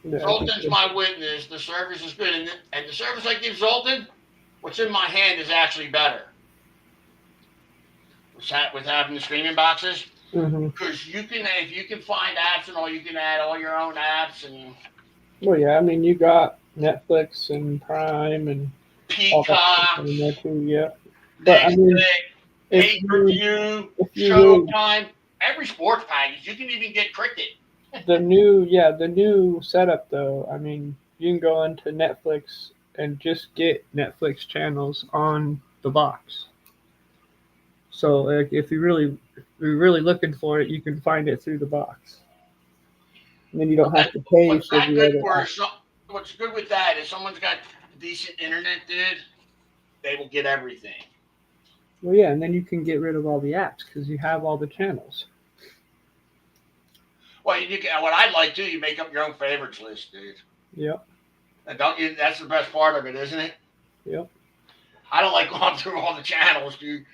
Yeah, Zoltan's my witness. The service is good, and the service I give Zoltan, what's in my hand is actually better. With having the streaming boxes, because you can, if you can find apps and all, you can add all your own apps and. Well, yeah, I mean, you got Netflix and Prime and all that Peacock, stuff in there too, yeah. But I mean, pay per view, Showtime, every sports package. You can even get cricket. The new setup though. I mean, you can go into Netflix and just get Netflix channels on the box. So like, if you're really looking for it, you can find it through the box. And then you don't have to pay for the other apps. What's good with that is someone's got decent internet, dude. They will get everything. Well, yeah, and then you can get rid of all the apps because you have all the channels. Well, you can, what I like too, you make up your own favorites list, dude. Yep. And that's the best part of it, isn't it? Yep. I don't like going through all the channels, dude.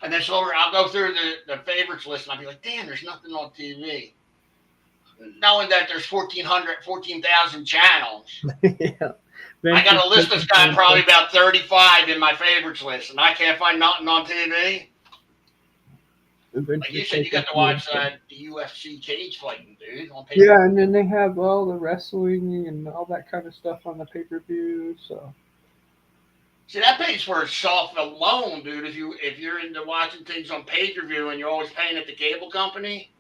And then I'll go through the favorites list and I'll be like, damn, there's nothing on TV. Knowing that there's 14,000 channels. Yeah. I got a list that's got probably about 35 in my favorites list, and I can't find nothing on TV. Like you said, you got to watch the UFC cage fighting, dude. On pay-per-view. Yeah, and then they have all the wrestling and all that kind of stuff on the pay-per-view. So. See, that pays for itself alone, dude. If you're into watching things on pay-per-view and you're always paying at the cable company.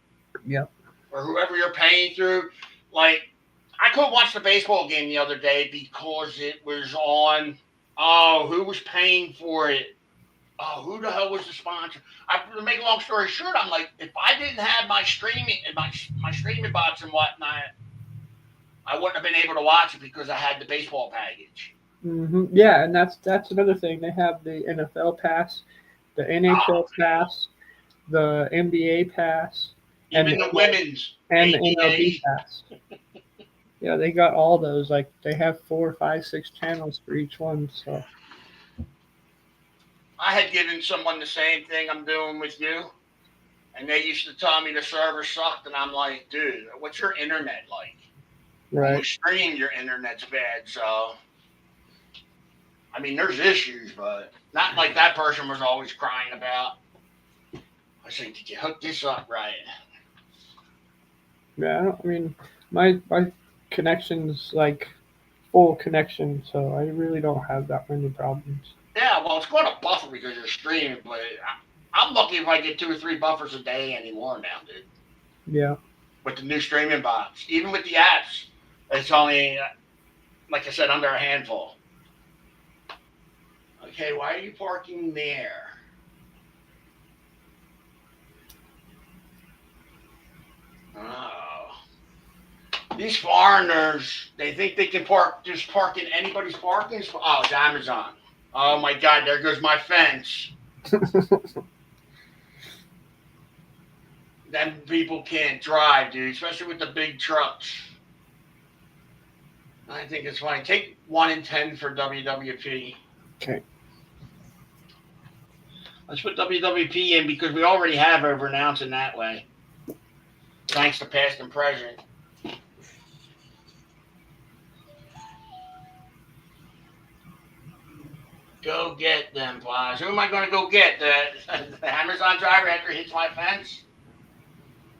Yep. Or whoever you're paying through. Like, I couldn't watch the baseball game the other day because it was on. Oh, who was paying for it? Oh, who the hell was the sponsor? To make a long story short, I'm like, if I didn't have my streaming box and whatnot, I wouldn't have been able to watch it because I had the baseball package. Yeah, and that's another thing. They have the NFL pass, the NHL pass, the NBA pass. Even the women's and the MLB pass. Yeah, they got all those. Like they have 4, 5, 6 channels for each one. So I had given someone the same thing I'm doing with you, and they used to tell me the server sucked, and I'm like, dude, what's your internet like? Right. When you stream, your internet's bad. So I mean, there's issues, but not like that person was always crying about. I said, did you hook this up right? Yeah, I mean, my connection's like full connection, so I really don't have that many problems. Yeah, well, it's going to buffer because you're streaming, but I'm lucky if I get 2 or 3 buffers a day anymore now, dude. Yeah. With the new streaming box, even with the apps, it's only, like I said, under a handful. Okay, why are you parking there? Oh. These foreigners, they think they can just park in anybody's parking spot. Oh, it's Amazon. Oh my God, there goes my fence. Then people can't drive, dude, especially with the big trucks. I think it's fine. Take 1 in 10 for WWP. Okay. Let's put WWP in because we already have over an ounce in that way. Thanks to past and present. Go get them, Flies. Who am I going to go get? The Amazon driver after he hits my fence?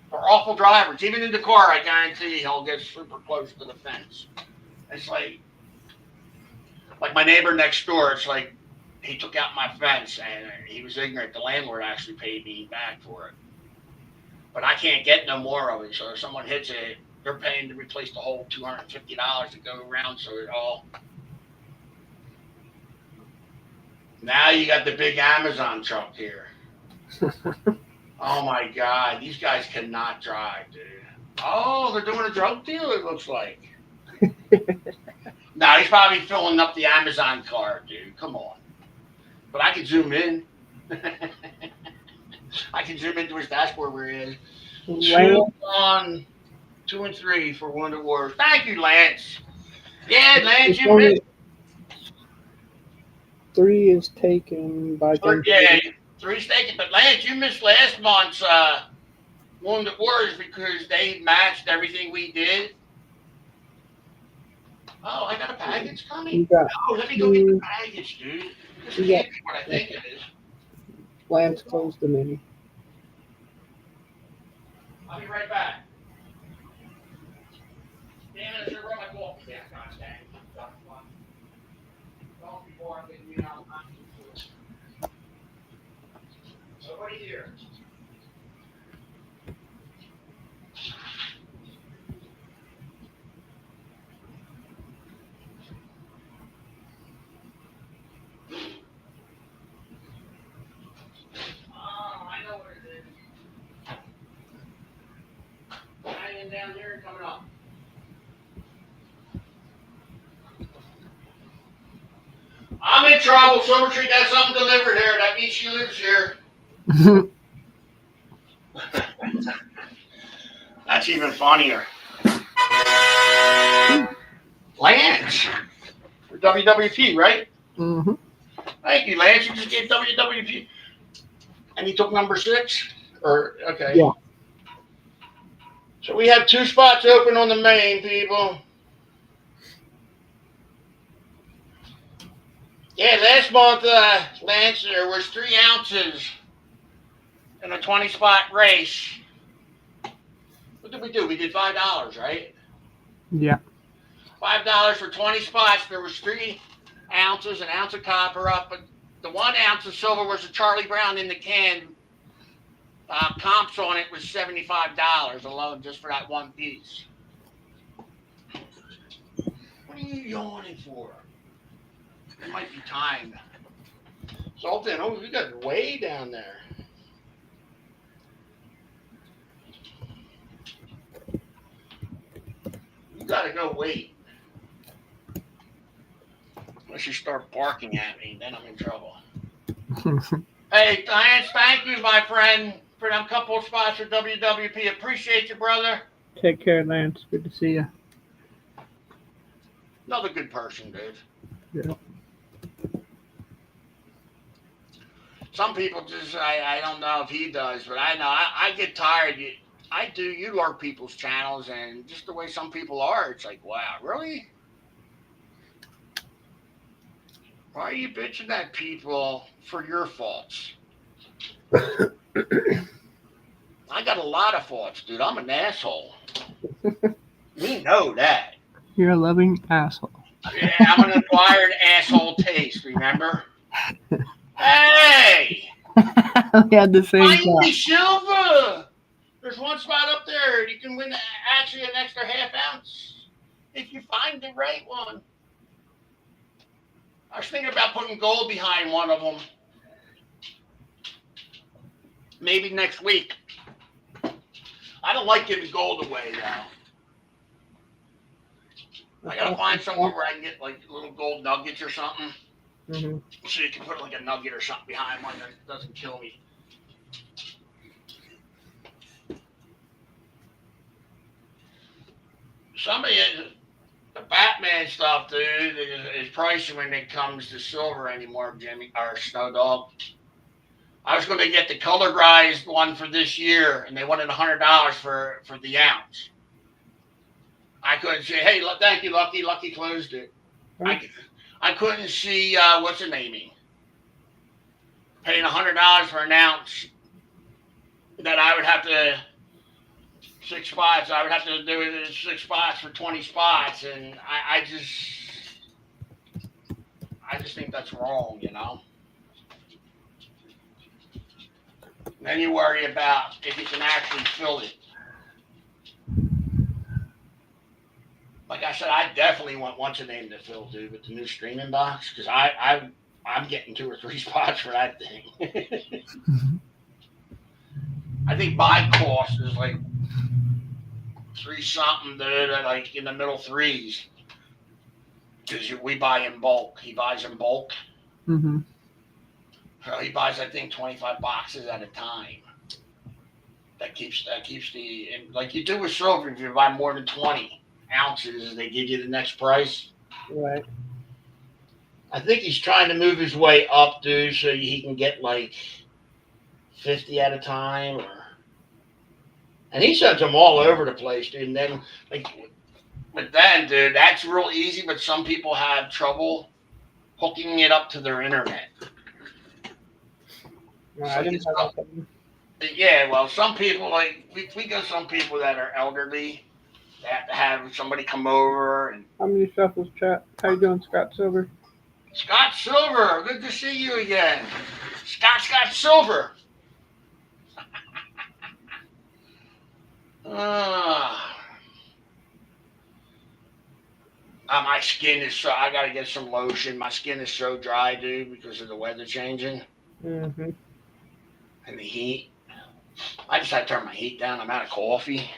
They're awful drivers. Even in the car, I guarantee he'll get super close to the fence. It's like my neighbor next door, it's like he took out my fence and he was ignorant. The landlord actually paid me back for it. But I can't get no more of it. So if someone hits it, they're paying to replace the whole $250 to go around. So it all. Now you got the big Amazon truck here. Oh my God, these guys cannot drive, dude. Oh, they're doing a drug deal, it looks like. No, he's probably filling up the Amazon card, dude. Come on. But I can zoom in. I can zoom into his dashboard where he is. Lance, 2 and 3 for Wounded Warriors. Thank you, Lance. Yeah, Lance, it's you only missed. 3 is taken by Yeah, Thanksgiving. 3's taken, but Lance, you missed last month's Wounded Warriors because they matched everything we did. Oh, I got a package You coming. got Oh, let me go get the 2. package, dude. This You can't got be what I think it is. Lance closed the mini. I'll be right back. Damn it, I should run my coffee down. Gosh dang. Don't before I get you out. Nobody here. Oh, I know where it is. Hanging down here and coming up. I'm in trouble. Silver Tree got something delivered here. That means she lives here. That's even funnier. Lance. For WWP, right? Mm-hmm. Thank you, Lance. You just gave WWP. And he took number 6? Or, okay. Yeah. So we have 2 spots open on the main, people. Yeah, last month, Lance, there was 3 ounces in a 20-spot race. What did we do? We did $5, right? Yeah. $5 for 20 spots. There was 3 ounces, an ounce of copper up, but the 1 ounce of silver was a Charlie Brown in the can. Comps on it was $75 alone just for that one piece. What are you yawning for? It might be time. Sultan, oh, we got way down there. You gotta go wait. Unless you start barking at me, then I'm in trouble. Hey, Lance, thank you, my friend, for them couple of spots for WWP. Appreciate you, brother. Take care, Lance. Good to see you. Another good person, dude. Yeah. Some people just, I don't know if he does, but I know I get tired. You lurk people's channels, and just the way some people are, it's like, wow, really? Why are you bitching at people for your faults? I got a lot of faults, dude. I'm an asshole. We know that. You're a loving asshole. Yeah, I'm an acquired asshole taste, remember? Hey! We had the same Find thought. me silver! There's one spot up there. You can win actually an extra half ounce if you find the right one. I was thinking about putting gold behind one of them. Maybe next week. I don't like giving gold away, though. I gotta find somewhere where I can get like little gold nuggets or something. Mm-hmm. So you can put like a nugget or something behind one that doesn't kill me. Somebody, the Batman stuff, dude, is pricey when it comes to silver anymore, Jimmy, or Snow Dog. I was going to get the colorized one for this year, and they wanted $100 for the ounce. I couldn't say, hey, thank you, Lucky. Lucky closed it. Right. I couldn't see, what's it naming? Paying $100 for an ounce that I would have to 6 spots. I would have to do it in 6 spots for 20 spots, and I just think that's wrong, you know. Then you worry about if you can actually fill it. Like I said, I definitely want What's a Name to fill, dude, with the new streaming box, because I'm getting 2 or 3 spots for that thing. Mm-hmm. I think my cost is like 3 something, dude, like in the middle 3s. Because we buy in bulk. He buys in bulk. Mm-hmm. So he buys, I think, 25 boxes at a time. That keeps the, and like you do with silver. If you buy more than 20 ounces, they give you the next price. Right. I think he's trying to move his way up, dude, so he can get like 50 at a time, and he sends them all over the place, dude. And then, like, but then, dude, that's real easy. But some people have trouble hooking it up to their internet. No, So I didn't have that problem. yeah, well, some people like we got some people that are elderly. They have to have somebody come over. And How many shuffles, chat? How you doing, Scott Silver? Scott Silver, good to see you again. Scott Silver. My skin is so. I gotta get some lotion. My skin is so dry, dude, because of the weather changing Mm-hmm. and the heat. I just had to turn my heat down. I'm out of coffee.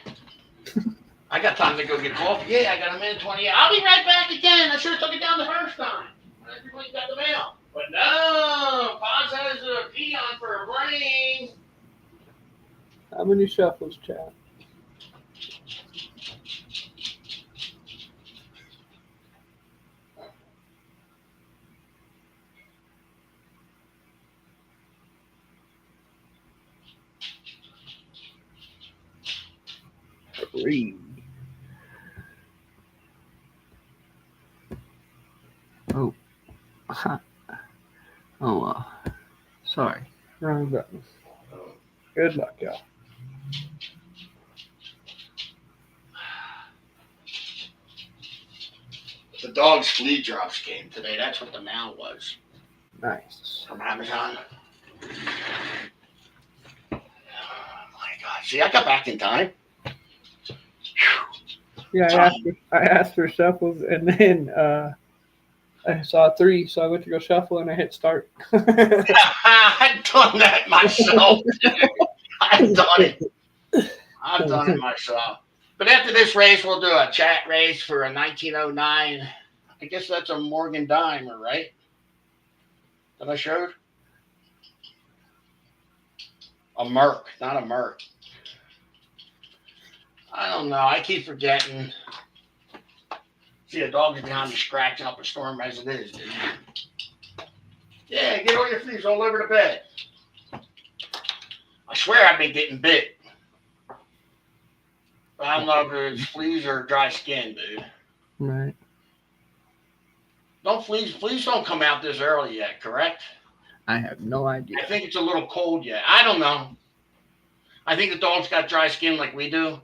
I got time to go get coffee. Yeah, I got a minute 28. I'll be right back again. I should have took it down the first time. Everybody got the mail. But no, Paz has a peon for a brain. How many shuffles, chat? Three. Oh. Oh, sorry. Wrong button. Good luck, y'all. The dog's flea drops came today. That's what the mail was. Nice. From Amazon. Oh my God. See, I got back in time. Yeah, I asked for shuffles, and then I saw 3, so I went to go shuffle, and I hit start. I've done that myself. I've done it myself. But after this race, we'll do a chat race for a 1909. I guess that's a Morgan Dimer, right? That I showed? A Merc, not a Merc. I don't know. I keep forgetting. See, a dog is behind me scratching up a storm as it is, dude. Yeah, get all your fleas all over the bed. I swear I've been getting bit. But I don't know if it's fleas or dry skin, dude. Right. Fleas don't come out this early yet, correct? I have no idea. I think it's a little cold yet. I don't know. I think the dog's got dry skin like we do.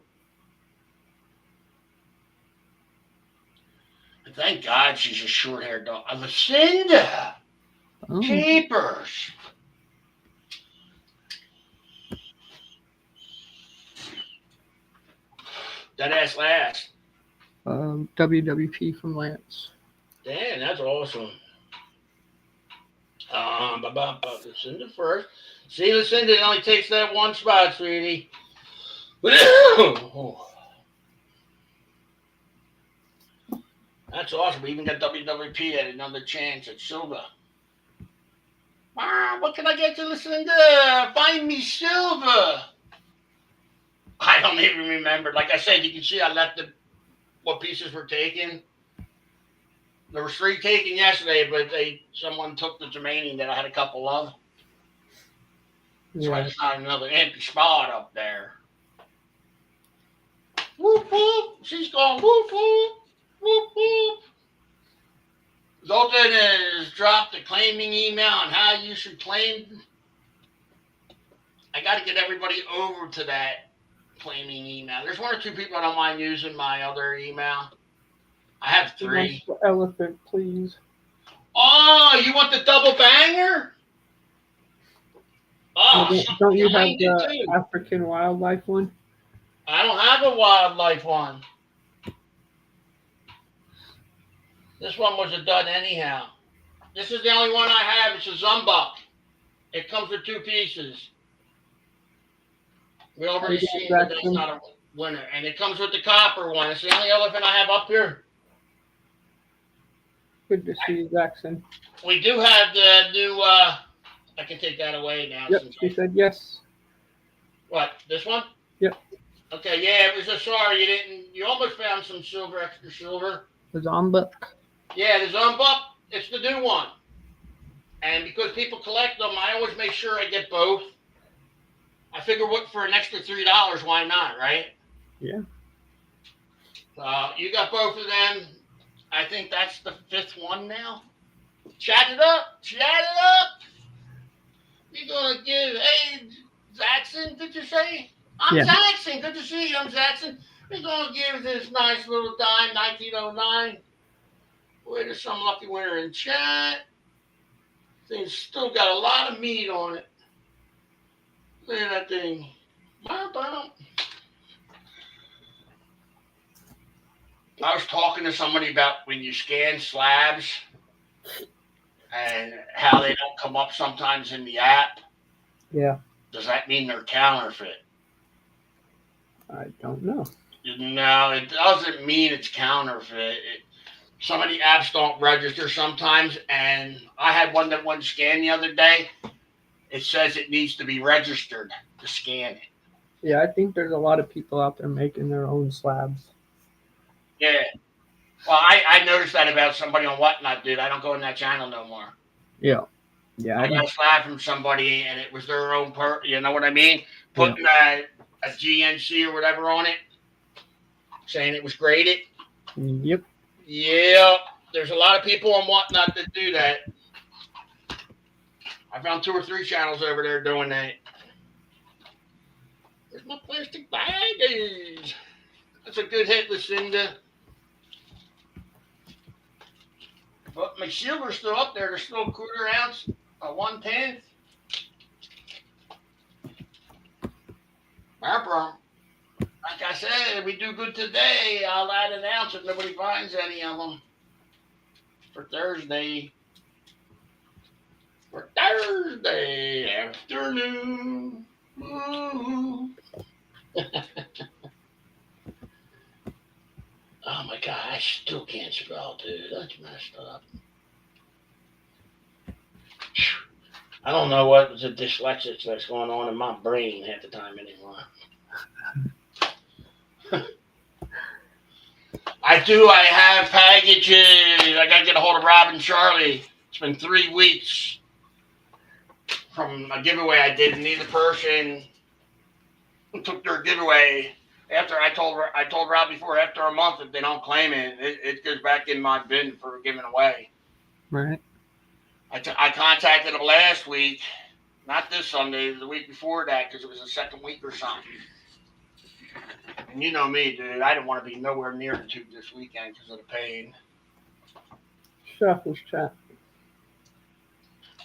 But thank God she's a short-haired dog. Lucinda! Oh. Jeepers! That ass last. WWP from Lance. Damn, that's awesome. Lucinda first. See, Lucinda, it only takes that one spot, sweetie. That's awesome. We even got WWP at another chance at Silva. What can I get to Lucinda? Find me Silva. I don't even remember. Like I said, you can see I left what pieces were taken. There were 3 taken yesterday, but someone took the remaining that I had a couple of. So I just got another empty spot up there. Whoop whoop. She's going whoop whoop. Whoop whoop. Zoltan has dropped a claiming email on how you should claim. I got to get everybody over to that claiming email. There's 1 or 2 people I don't mind using my other email. I have 3. Elephant, please. Oh, you want the double banger? Oh, don't you have the African wildlife one? I don't have a wildlife one. This one was a dud anyhow. This is the only one I have. It's a Zumbuck. It comes with 2 pieces. We already seen that it's not a winner. And it comes with the copper one. It's the only elephant I have up here. Good to see you, Jackson. We do have the new I can take that away now. Yep, she said yes. What, this one? Yep. Okay, yeah, it was a sorry you almost found some silver, extra silver. The Zombuck. Yeah, the Zombuck, it's the new one. And because people collect them, I always make sure I get both. I figure what for an extra $3, why not, right? Yeah. You got both of them. I think that's the 5th one now. Chat it up. We're going to give, hey, Zaxxon, did you say? I'm Zaxxon. Good to see you. I'm Zaxxon. We're going to give this nice little dime, 1909. Boy, there's some lucky winner in chat. Thing's still got a lot of meat on it. Look at that thing. I was talking to somebody about when you scan slabs and how they don't come up sometimes in the app. Yeah. Does that mean they're counterfeit? I don't know. No, it doesn't mean it's counterfeit. Some of the apps don't register sometimes, and I had one that wouldn't scan the other day. It says it needs to be registered to scan it. Yeah, I think there's a lot of people out there making their own slabs. Yeah. Well, I noticed that about somebody on Whatnot, dude. I don't go in that channel no more. Yeah. Yeah. I got a slab from somebody, and it was their own you know what I mean? Putting a GNC or whatever on it, saying it was graded. Yep. Yeah. There's a lot of people on Whatnot that do that. I found 2 or 3 channels over there doing that. Where's my plastic baggies? That's a good hit, Lucinda. But my silver's still up there. There's still a 1/4 ounce, a 1/10. Barbara, like I said, if we do good today, I'll add an ounce if nobody finds any of them for Thursday. For Thursday afternoon. Ooh. Oh my God, I still can't spell, dude. That's messed up. I don't know what the dyslexic that's going on in my brain half the time anymore. I have packages. I gotta get a hold of Rob and Charlie. It's been 3 weeks from a giveaway I did, and neither person took their giveaway. After I told Rob before, after a month, if they don't claim it, it goes back in my bin for giving away. Right. I contacted them last week, not this Sunday, the week before that, because it was the second week or something. And you know me, dude. I didn't want to be nowhere near the tube this weekend because of the pain. Shuffles chat.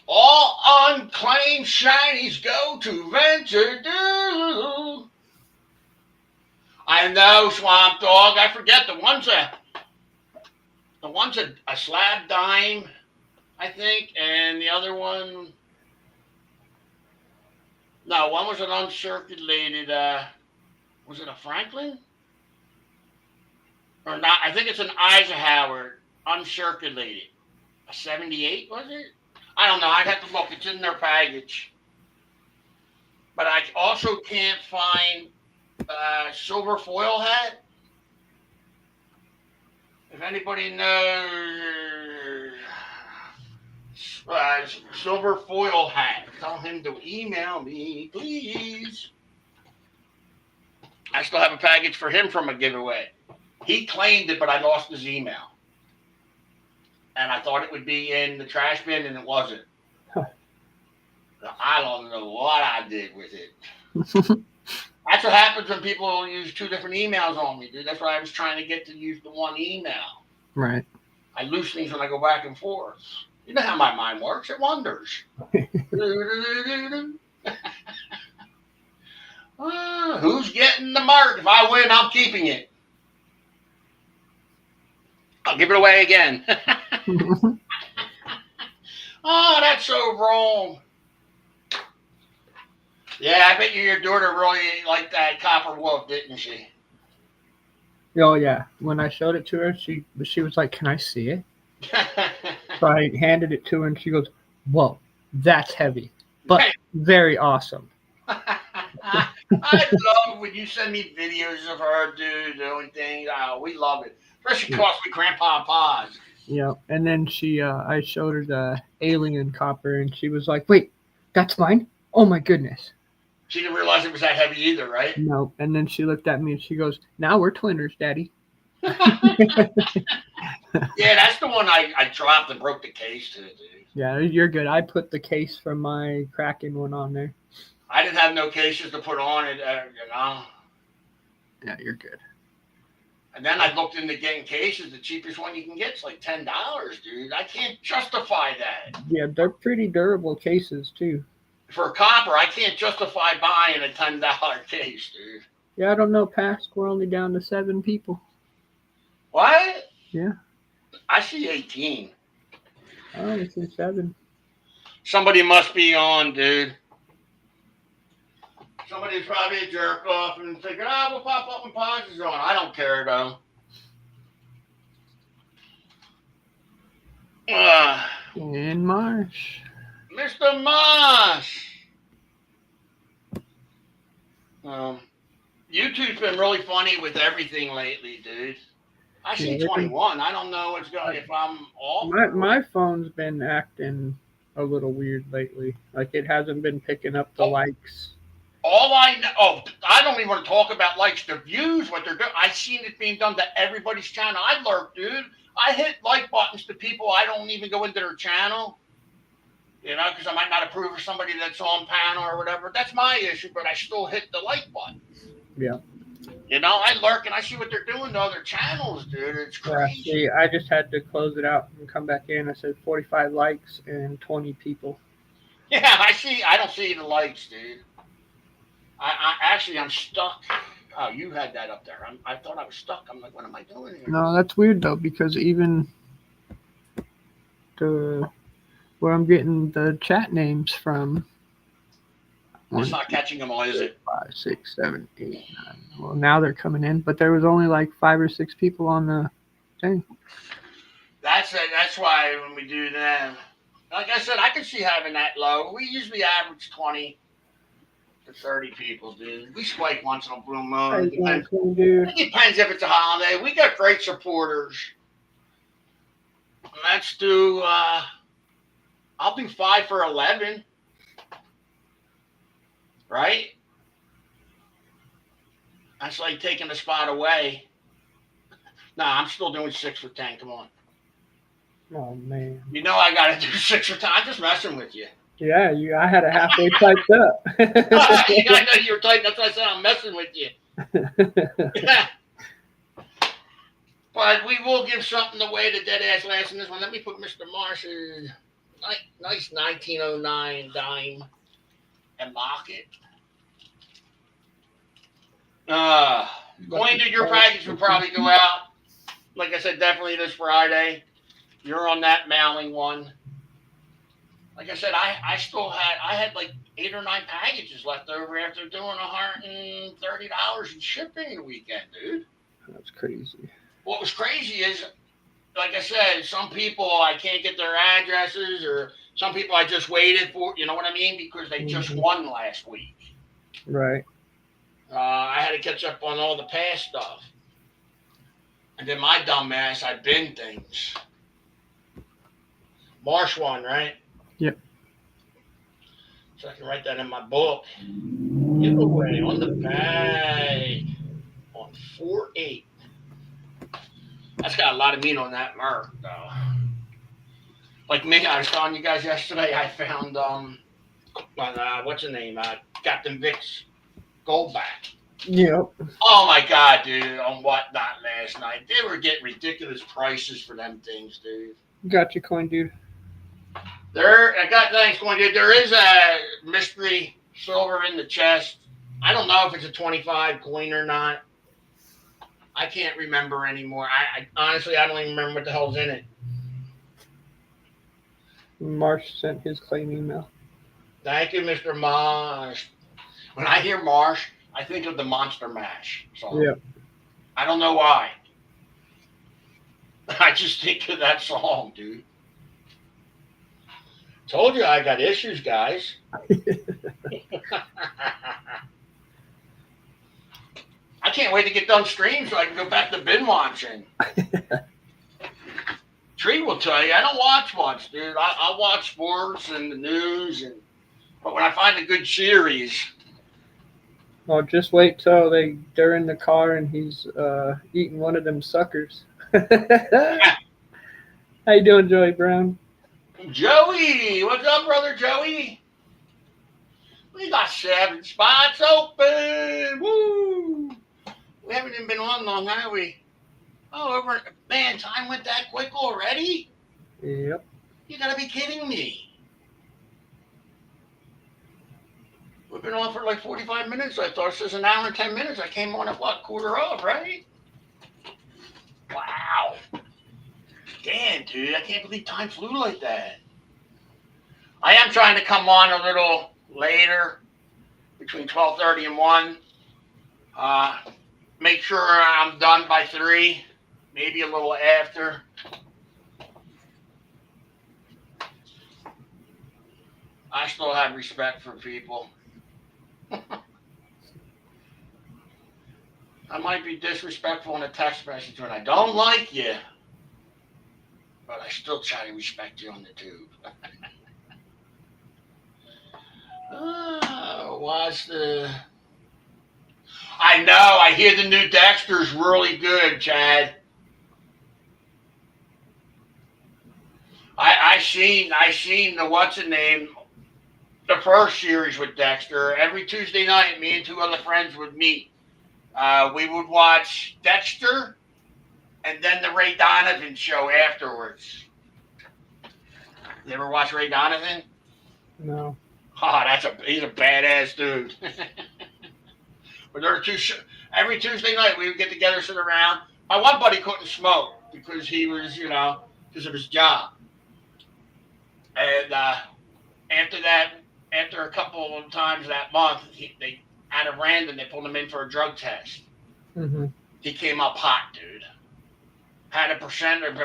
All unclaimed shinies go to Venture Do. I know, Swamp Dog. I forget the one's a slab dime, I think, and the other one. No, one was an uncirculated. Was it a Franklin? Or not? I think it's an Eisenhower uncirculated. A 78 was it? I don't know. I'd have to look. It's in their package. But I also can't find silver foil hat. If anybody knows silver foil hat, tell him to email me, please. I still have a package for him from a giveaway. He claimed it, but I lost his email. And I thought it would be in the trash bin, and it wasn't. Huh. I don't know what I did with it. That's what happens when people use 2 different emails on me, dude. That's why I was trying to get to use the one email. Right. I lose things when I go back and forth. You know how my mind works. It wanders. Who's getting the mark? If I win, I'm keeping it. I'll give it away again. Oh, that's so wrong. Yeah, I bet your daughter really liked that Copper Wolf, didn't she? Oh, yeah. When I showed it to her, she was like, "Can I see it?" So I handed it to her, and she goes, "Whoa, that's heavy." but very awesome. I love when you send me videos of her, dude, doing things. Oh, we love it. Especially because we Grandpa Paws. Yeah, and then I showed her the alien copper, and she was like, "Wait, that's mine? Oh my goodness!" She didn't realize it was that heavy either, right? No, and then she looked at me and she goes, "Now we're twinners, Daddy." Yeah, that's the one I dropped and broke the case to, dude. Yeah, you're good. I put the case from my Kraken one on there. I didn't have no cases to put on it, you know. Yeah, you're good. And then I looked into getting cases. The cheapest one you can get is like $10, dude. I can't justify that. Yeah, they're pretty durable cases too. For copper, I can't justify buying a $10 case, dude. Yeah, I don't know, Past. We're only down to 7 people. What? Yeah. I see 18. Oh, it's in 7. Somebody must be on, dude. Somebody's probably a jerk off and thinking, we'll pop up when Paz is on. I don't care, though. And Marsh. Mr. Moss. YouTube's been really funny with everything lately, dude. I see 21. I don't know what's going if I'm off. My phone's been acting a little weird lately. Like it hasn't been picking up the likes. All I know, I don't even want to talk about likes, the views, what they're doing. I seen it being done to everybody's channel. I lurk, dude. I hit like buttons to people. I don't even go into their channel, you know, because I might not approve of somebody that's on panel or whatever. That's my issue, but I still hit the like button. Yeah. You know, I lurk and I see what they're doing to other channels, dude. It's crazy. Yeah, see, I just had to close it out and come back in. I said 45 likes and 20 people. Yeah, I see. I don't see the likes, dude. I'm stuck. Oh, you had that up there. I thought I was stuck. I'm like, what am I doing here? No, that's weird though, because even where I'm getting the chat names from. It's not catching them all, is it? 5, 6, 7, 8, 9. Well, now they're coming in, but there was only like 5 or 6 people on the thing. That's it. That's why when we do them, like I said, I can see having that low. We usually average 20 to 30 people, dude. We spike once in a blue moon. It depends if it's a holiday. We got great supporters. Let's do. I'll do 5 for 11. Right? That's like taking the spot away. No, I'm still doing 6 for 10. Come on. Oh, man. You know I got to do 6 for 10. I'm just messing with you. Yeah, I had it halfway typed up. I know you were typing. That's why I said I'm messing with you. But we will give something away to Dead Ass Last in this one. Let me put Mr. Marsh's nice 1909 dime and lock it. Going to your package will probably go out. Like I said, definitely this Friday. You're on that mailing one. Like I said, I had like 8 or 9 packages left over after doing $130 in shipping in the weekend, dude. That's crazy. What was crazy is, like I said, some people I can't get their addresses, or some people I just waited for, you know what I mean? Because they just won last week. Right. I had to catch up on all the past stuff. And then my dumb ass, I bin things. Marsh won, right? Yep. So I can write that in my book. Giveaway on the bag on 4/8. That's got a lot of meat on that mark, though. Like me, I was telling you guys yesterday, I found what's the name? Captain Vic's Goldback. Yep. Oh my God, dude! On Whatnot last night, they were getting ridiculous prices for them things, dude. Got you, coin, dude. Thanks, coin, dude. There is a mystery silver in the chest. I don't know if it's a 25 coin or not. I can't remember anymore. I honestly, I don't even remember what the hell's in it. Marsh sent his claim email. Thank you, Mr. Marsh. When I hear Marsh, I think of the Monster Mash song. Yep. I don't know why. I just think of that song, dude. Told you I got issues, guys. I can't wait to get done stream so I can go back to bin watching. Tree will tell you I don't watch much, dude. I watch sports and the news, but when I find a good series, Well, just wait till they're in the car and he's eating one of them suckers. How you doing, Joey Brown? Joey, what's up, brother Joey? We got 7 spots open. Woo! We haven't even been on long, have we? Oh, man, time went that quick already? Yep. You gotta be kidding me. We've been on for like 45 minutes. I thought it says an hour and 10 minutes. I came on at what, quarter of, right? Wow. Damn, dude, I can't believe time flew like that. I am trying to come on a little later, between 12:30 and 1. Make sure I'm done by 3, maybe a little after. I still have respect for people. I might be disrespectful in a text message when I don't like you, but I still try to respect you on the tube. Watch the... I know, I hear the new Dexter's really good, Chad. I seen the what's-the-name, the first series with Dexter. Every Tuesday night, me and 2 other friends would meet. We would watch Dexter and then the Ray Donovan show afterwards. You ever watch Ray Donovan? No. Oh, he's a badass dude. But there are 2 every Tuesday night we would get together, sit around. My one buddy couldn't smoke because he was, because of his job. And after that, after a couple of times that month, they at a random, they pulled him in for a drug test. Mm-hmm. He came up hot, dude. Had a percent or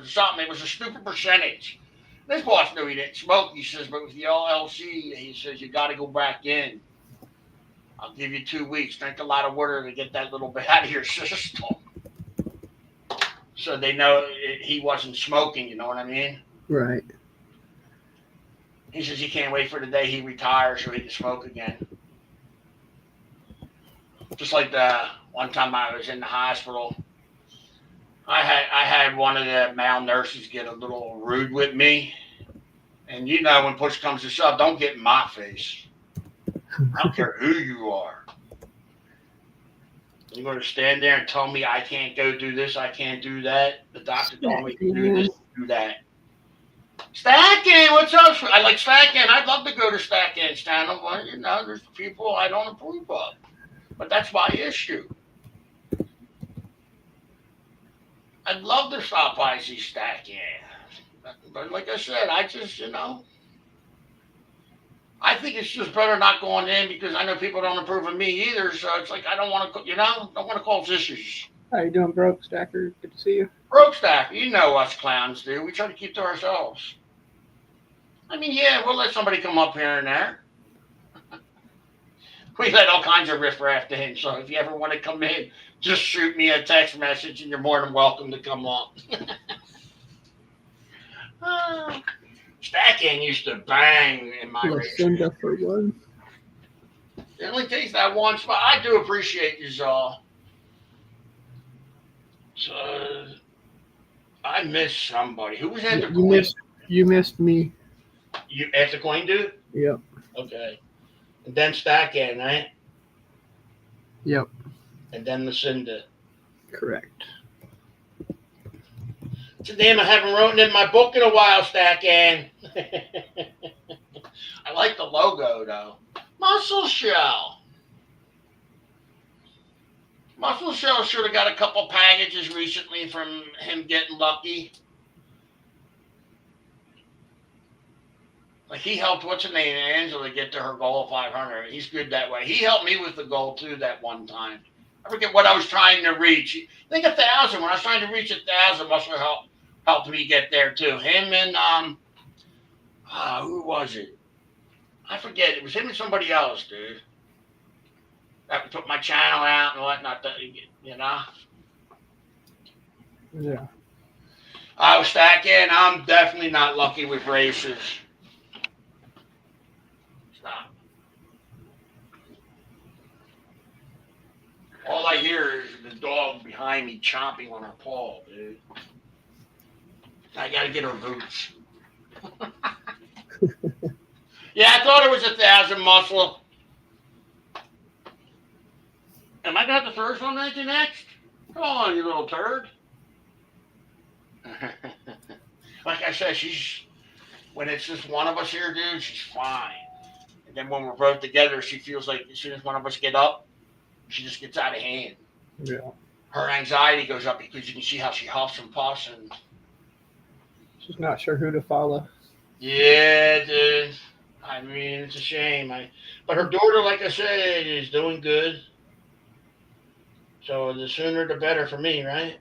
something. It was a stupid percentage. This boss knew he didn't smoke. He says, but with the LLC, he says, you got to go back in. I'll give you 2 weeks. Drink a lot of water to get that little bit out of your system. So they know he wasn't smoking, you know what I mean? Right. He says he can't wait for the day he retires so he can smoke again. Just like the one time I was in the hospital, I had one of the male nurses get a little rude with me. And when push comes to shove, don't get in my face. I don't care who you are. You're going to stand there and tell me I can't go do this, I can't do that. The doctor told me to do this, do that. Stacking, what's up? I like Stacking. I'd love to go to Stacking, Stanley. Well, there's people I don't approve of. But that's my issue. I'd love to stop by and see Stacking. But like I said, I just, I think it's just better not going in because I know people don't approve of me either. So it's like I don't want to, don't want to cause issues. How you doing, Broke Stacker? Good to see you. Broke Stacker, us clowns do. We try to keep to ourselves. I mean, yeah, we'll let somebody come up here and there. We let all kinds of riffraff in. So if you ever want to come in, just shoot me a text message and you're more than welcome to come up. Stacking used to bang in my Lucinda for one. It only takes that one spot. I do appreciate you all. So I missed somebody. Who was at the coin? You missed me. You at the coin, dude? Yep. Okay. And then Stacking, right? Yep. And then Lucinda. Correct. It's a name I haven't written in my book in a while, Stacking. I like the logo, though. Muscle Shell. Muscle Shell should have got a couple packages recently from him getting lucky. Like he helped, what's her name, Angela, get to her goal of 500. He's good that way. He helped me with the goal, too, that one time. I forget what I was trying to reach. I think 1,000. When I was trying to reach 1,000, Muscle helped me get there, too. Him and, Who was it? I forget. It was him and somebody else, dude. That took my channel out and whatnot. You know. Yeah. Oh, Stacking, I'm definitely not lucky with races. Stop. All I hear is the dog behind me chomping on her paw, dude. I gotta get her boots. Yeah, I thought it was 1,000 muscle. Am I got the first one right next? Come on, you little turd. Like I said, when it's just one of us here, dude, she's fine. And then when we're both together, she feels like as soon as one of us get up, she just gets out of hand. Yeah. Her anxiety goes up because you can see how she huffs and puffs and. She's not sure who to follow. Yeah, dude. I mean, it's a shame. But her daughter, like I said, is doing good. So the sooner the better for me, right?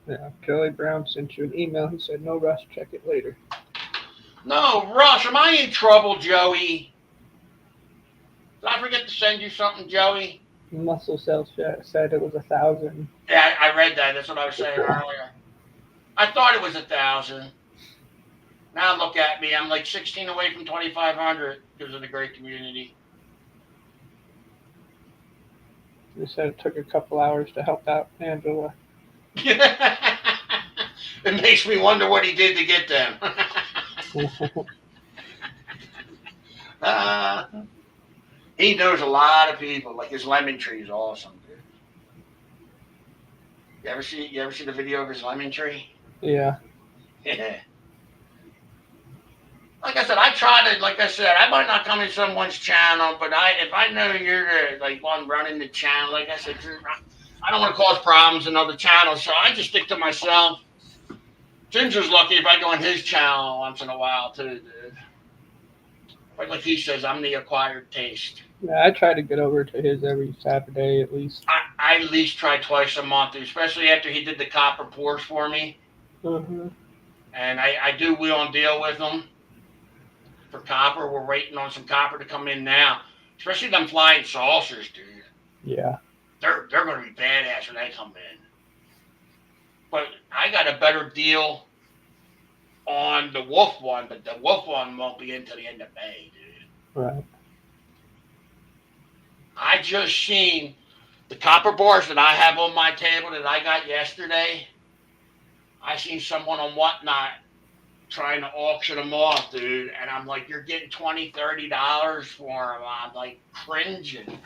Yeah. Joey Brown sent you an email. He said, no rush, check it later. No, Rush, am I in trouble, Joey? Did I forget to send you something, Joey? Muscle Cells said it was 1,000. Yeah, I read that. That's what I was saying earlier. I thought it was 1,000. Now look at me. I'm like 16 away from 2,500 because of the great community. He said it took a couple hours to help out Angela. It makes me wonder what he did to get them. He knows a lot of people. Like his lemon tree is awesome, dude. You ever see the video of his lemon tree? Yeah. Yeah. Like I said, I might not come in someone's channel, but if I know you're the like one running the channel, like I said, I don't want to cause problems in other channels, so I just stick to myself. Ginger's lucky if I go on his channel once in a while too, dude. But like he says, I'm the acquired taste. Yeah, I try to get over to his every Saturday at least. I at least try twice a month, especially after he did the copper pours for me. Mm-hmm. And I do wheel and deal with them for copper. We're waiting on some copper to come in now, especially them flying saucers, dude. Yeah. They're going to be badass when they come in. But I got a better deal on the Wolf one, but the Wolf one won't be until the end of May, dude. Right. I just seen the copper bars that I have on my table that I got yesterday. I seen someone on Whatnot trying to auction them off, dude. And I'm like, you're getting $20, $30 for them. I'm like cringing.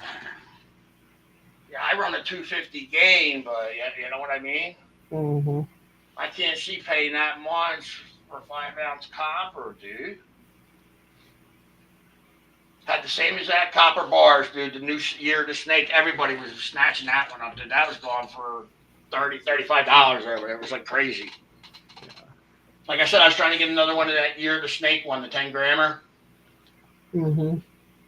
Yeah, I run a $250 game, but you know what I mean? Mm-hmm. I can't see paying that much for 5-ounce copper, dude. Had the same exact copper bars, dude. The new year of the snake, everybody was snatching that one up, dude. That was going for $30, $35 or whatever. It was like crazy. Like I said, I was trying to get another one of that year of the snake one, the 10 grammer. Mm-hmm.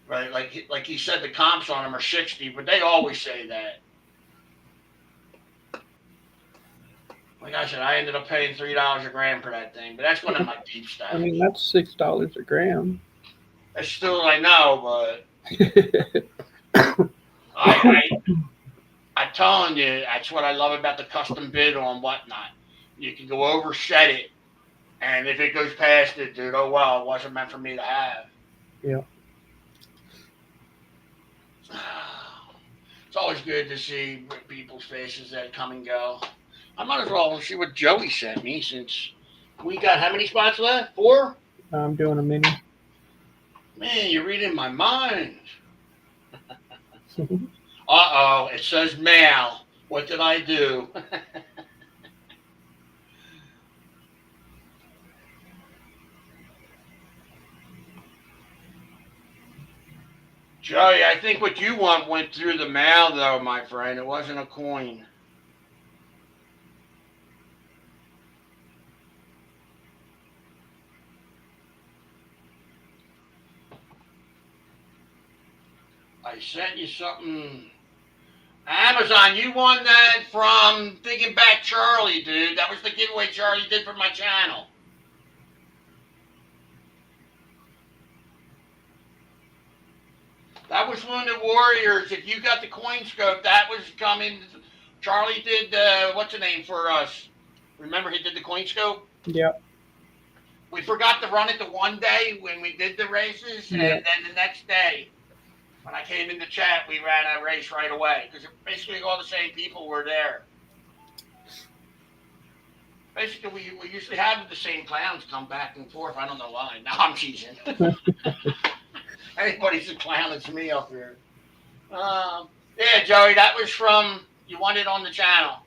Right, like he said, the comps on them are 60, but they always say that. Like I said, I ended up paying $3 a gram for that thing, but that's one of my deep stuff. I mean, that's $6 a gram. That's still, I know, but I'm telling you, that's what I love about the custom bid on Whatnot. You can go over, set it, and if it goes past it, dude, oh well, it wasn't meant for me to have. Yeah. It's always good to see people's faces that come and go. I might as well see what Joey sent me since we got how many spots left? 4? I'm doing a mini. Man, you're reading my mind. Uh-oh, it says mail. What did I do? Joey, I think what you want went through the mail, though, my friend. It wasn't a coin. I sent you something. Amazon, you won that from Thinking Back Charlie, dude. That was the giveaway Charlie did for my channel. That was Wounded Warriors. If you got the coin scope, that was coming. Charlie did, what's the name for us? Remember he did the coin scope? Yep. We forgot to run it the one day when we did the races, and Yep. then the next day, when I came in the chat, we ran a race right away because basically all the same people were there. Basically, we usually have the same clowns come back and forth. I don't know why. Now I'm teasing. Anybody's a clown, it's me up here. Yeah, Joey, that was from You Want It on the Channel.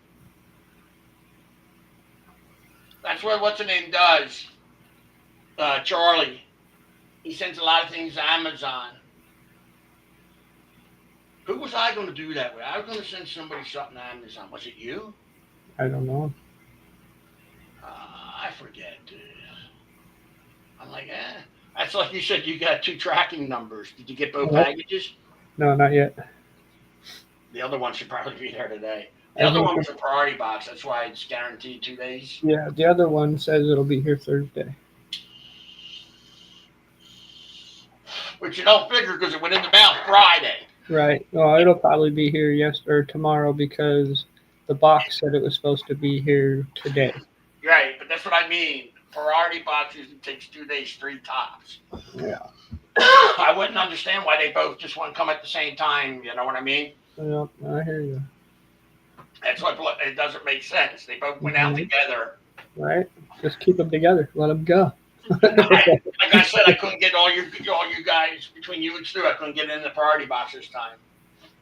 That's what what's the name does. Charlie. He sends a lot of things to Amazon. Who was I going to do that with? I was going to send somebody something to Amazon. Was it you? I don't know. I forget, dude. I'm like, That's like you said, you got 2 tracking numbers. Did you get both packages? No, not yet. The other one should probably be there today. The other one was a priority box. That's why it's guaranteed 2 days. Yeah, the other one says it'll be here Thursday. Which you don't figure because it went in the mail Friday. Right. Well, it'll probably be here yesterday or tomorrow because the box said it was supposed to be here today. Right, but that's what I mean. Priority box usually takes 2 days, 3 tops. Yeah. I wouldn't understand why they both just want to come at the same time. You know what I mean? Yeah, I hear you. That's what it doesn't make sense. They both went out together. Right. Just keep them together. Let them go. Like I said, I couldn't get all you guys between you and Stu. I couldn't get in the priority box this time.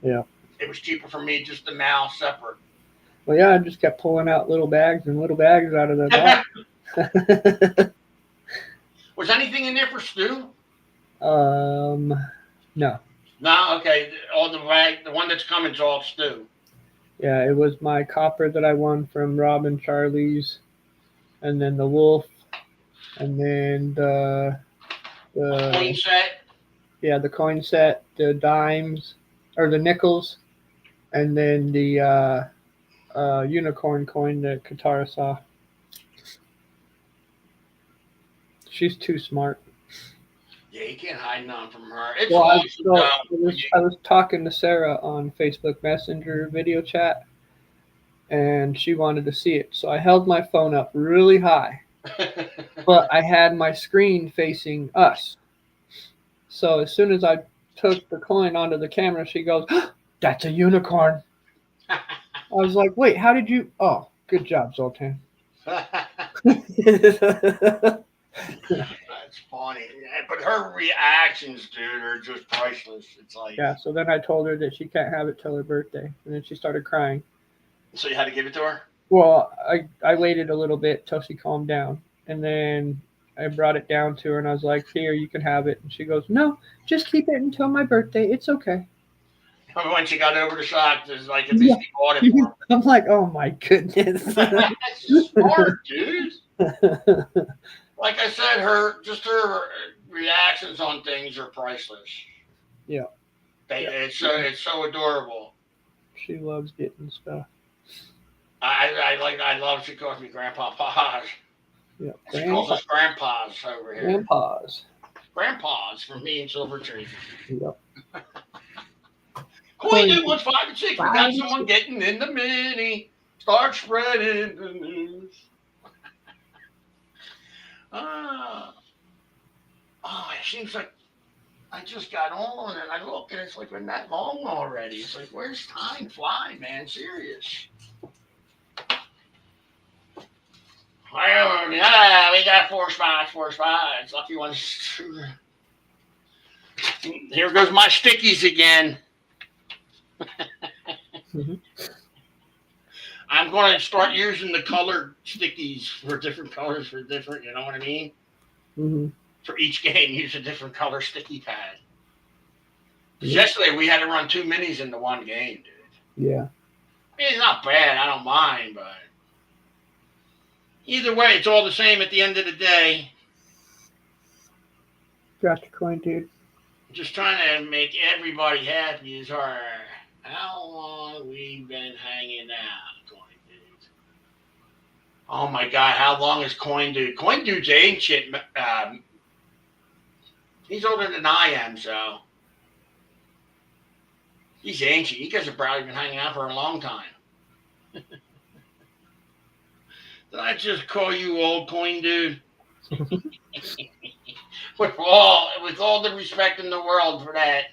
Yeah. It was cheaper for me just to mail separate. Well, yeah, I just kept pulling out little bags and little bags out of the box. Was anything in there for Stu? No. No, okay. All the one that's coming is all Stu. Yeah, it was my copper that I won from Rob and Charlie's, and then the wolf, and then the coin set. Yeah, the coin set, the dimes or the nickels, and then the unicorn coin that Katara saw. She's too smart. Yeah, you can't hide none from her. It's Well, I awesome. was talking to Sarah on Facebook Messenger video chat, and she wanted to see it. So I held my phone up really high, but I had my screen facing us. So as soon as I took the coin onto the camera, she goes, oh, "That's a unicorn." I was like, "Wait, how did you?" Oh, good job, Zoltan. That's funny. But her reactions, dude, are just priceless. It's like, yeah. So then I told her that she can't have it till her birthday, and then she started crying. So you had to give it to her? Well, I waited a little bit till she calmed down, and then I brought it down to her, and I was like, "Here, you can have it." And she goes, "No, just keep it until my birthday. It's okay." When she got over the shock, it's like at least he bought it for her. I'm like, "Oh my goodness." That's smart, dude. Like I said, her reactions on things are priceless. Yeah. It's so adorable. She loves getting stuff. I love she calls me Grandpa Paz. Yeah. She calls us Grandpas over here. Grandpas. Grandpas for me and Silver Tree. Yep. Coin 1, 5, and 6. We got someone getting in the mini. Start spreading the news. It seems like I just got on and I look and it's like been that long already. It's like, where's time fly, man? Serious. Well, yeah, we got 4 spots. Lucky ones. Here goes my stickies again. Mm-hmm. I'm going to start using the colored stickies for different colors for different, you know what I mean? Mm-hmm. For each game, use a different color sticky pad. Mm-hmm. Yesterday, we had to run 2 minis into one game, dude. Yeah. I mean, it's not bad. I don't mind, but either way, it's all the same at the end of the day. Got your coin, dude. Just trying to make everybody happy is hard. How long we been hanging out, Coin Dude? Oh my God, how long is Coin Dude? Coin Dude's ancient. He's older than I am, so He's ancient. You guys have probably been hanging out for a long time. Did I just call you old coin, dude? with all the respect in the world for that.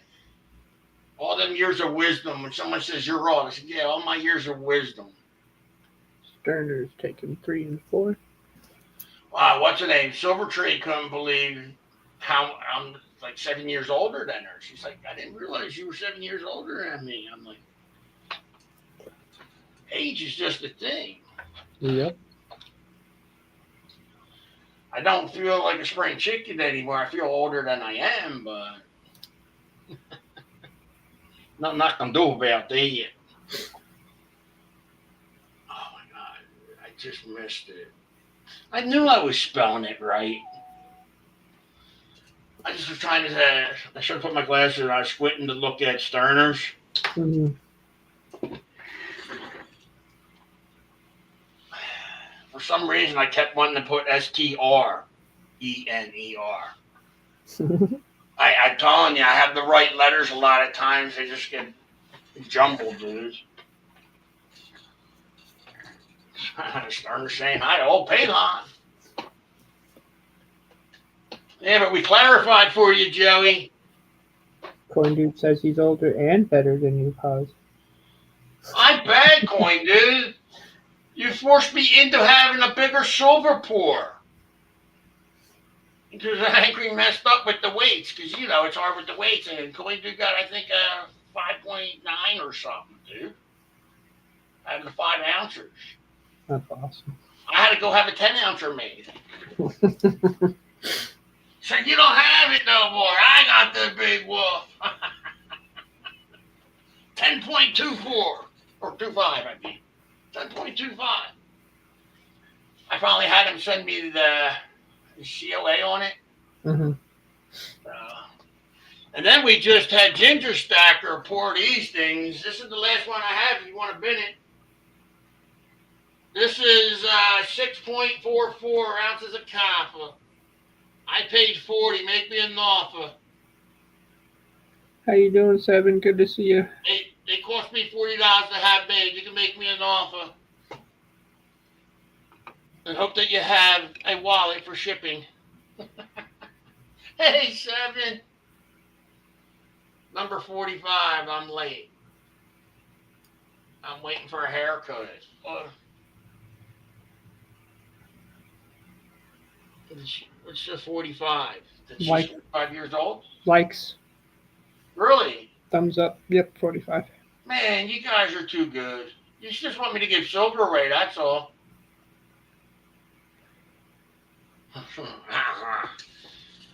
All them years of wisdom. When someone says you're old, I said, yeah, all my years of wisdom. Sterner's taking 3 and 4. Wow, what's her name? Silver Tree couldn't believe how I'm like 7 years older than her. She's like, I didn't realize you were 7 years older than me. I'm like, age is just a thing. Yep. I don't feel like a spring chicken anymore. I feel older than I am, but nothing I can do about that. Oh my God, I just missed it. I knew I was spelling it right. I just was trying to. I should have put my glasses on. I was squinting to look at Sterner's. Mm-hmm. For some reason, I kept wanting to put Strener. I'm telling you, I have the right letters a lot of times. They just get jumbled, dude. Sterner saying hi to old Palon. Yeah, but we clarified for you, Joey. Coin Dude says he's older and better than you, Paz. I'm bad, Coin Dude. You forced me into having a bigger silver pour. Because I think we messed up with the weights. Because, you know, it's hard with the weights. And Coin Dude got, I think, 5.9 or something, dude. Out of the 5 ounces. That's awesome. I had to go have a 10-ouncer made. So you don't have it no more. I got the big wolf. 10.24. Or 2.5, I mean. 10.25. I finally had him send me the COA on it. Mm-hmm. And then we just had Ginger Stacker pour these things. This is the last one I have if you want to bin it. This is 6.44 ounces of copper. I paid $40. Make me an offer. How you doing, Seven? Good to see you. They cost me $40 to have made. You can make me an offer. And hope that you have a wallet for shipping. Hey, Seven. Number 45. I'm late. I'm waiting for a haircut. It's just 45. She's Like 5 years old? likes, Really? thumbs up. Yep, 45. Man, you guys are too good. You just want me to give silver away, that's all.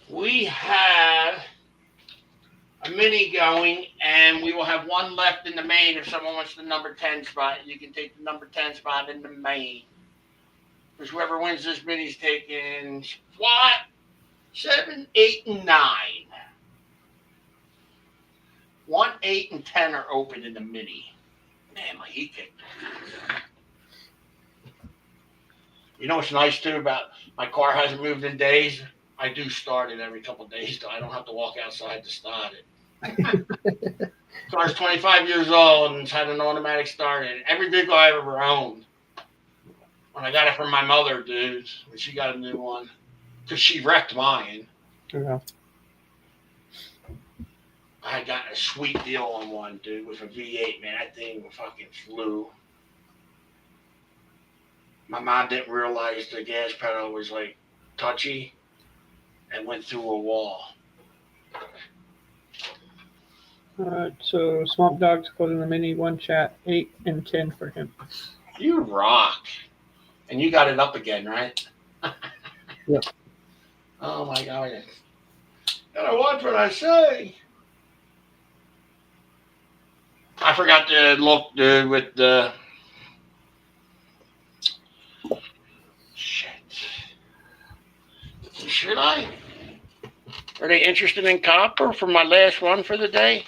We have a mini going, and we will have one left in the main. If someone wants the number 10 spot, you can take the number 10 spot in the main. Because whoever wins this mini is taking what? 7, 8, and 9. 1, 8, and 10 are open in the mini. Man, my heat kicked. You know what's nice too about my car hasn't moved in days? I do start it every couple of days, so I don't have to walk outside to start it. Car's 25 years old and it's had an automatic start in it. Every vehicle I ever owned. When I got it from my mother, dude, when she got a new one, because she wrecked mine. Yeah. I had gotten a sweet deal on one, dude, with a V8, man. That thing fucking flew. My mom didn't realize the gas pedal was, like, touchy and went through a wall. So Swamp Dog's closing the mini, one chat, 8 and 10 for him. You rock. And you got it up again, right? Yep. Oh, my God. Gotta watch what I say. I forgot to look, dude, with the... Shit. Should I? Are they interested in copper for my last one for the day?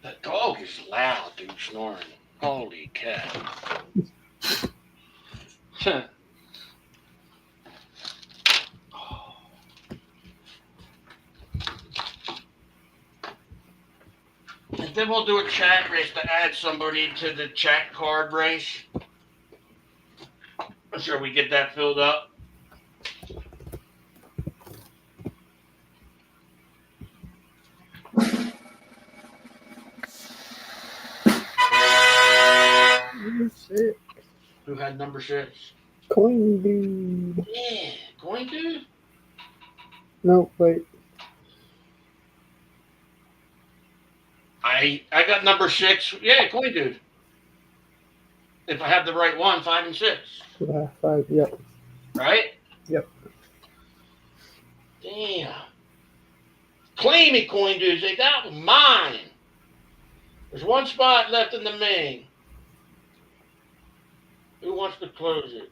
That dog is loud, dude, snoring. Holy cow. Then we'll do a chat race to add somebody to the chat card race. I'm sure we get that filled up. Number 6. Who had number 6? Coin Dude. Yeah, Coin Dude? No, wait. I got number 6. Yeah, Coin Dude. If I have the right one, 5 and 6. Yeah, 5. Yep. Right? Yep. Damn. Claim me, Coin Dudes. That was mine. There's one spot left in the main. Who wants to close it?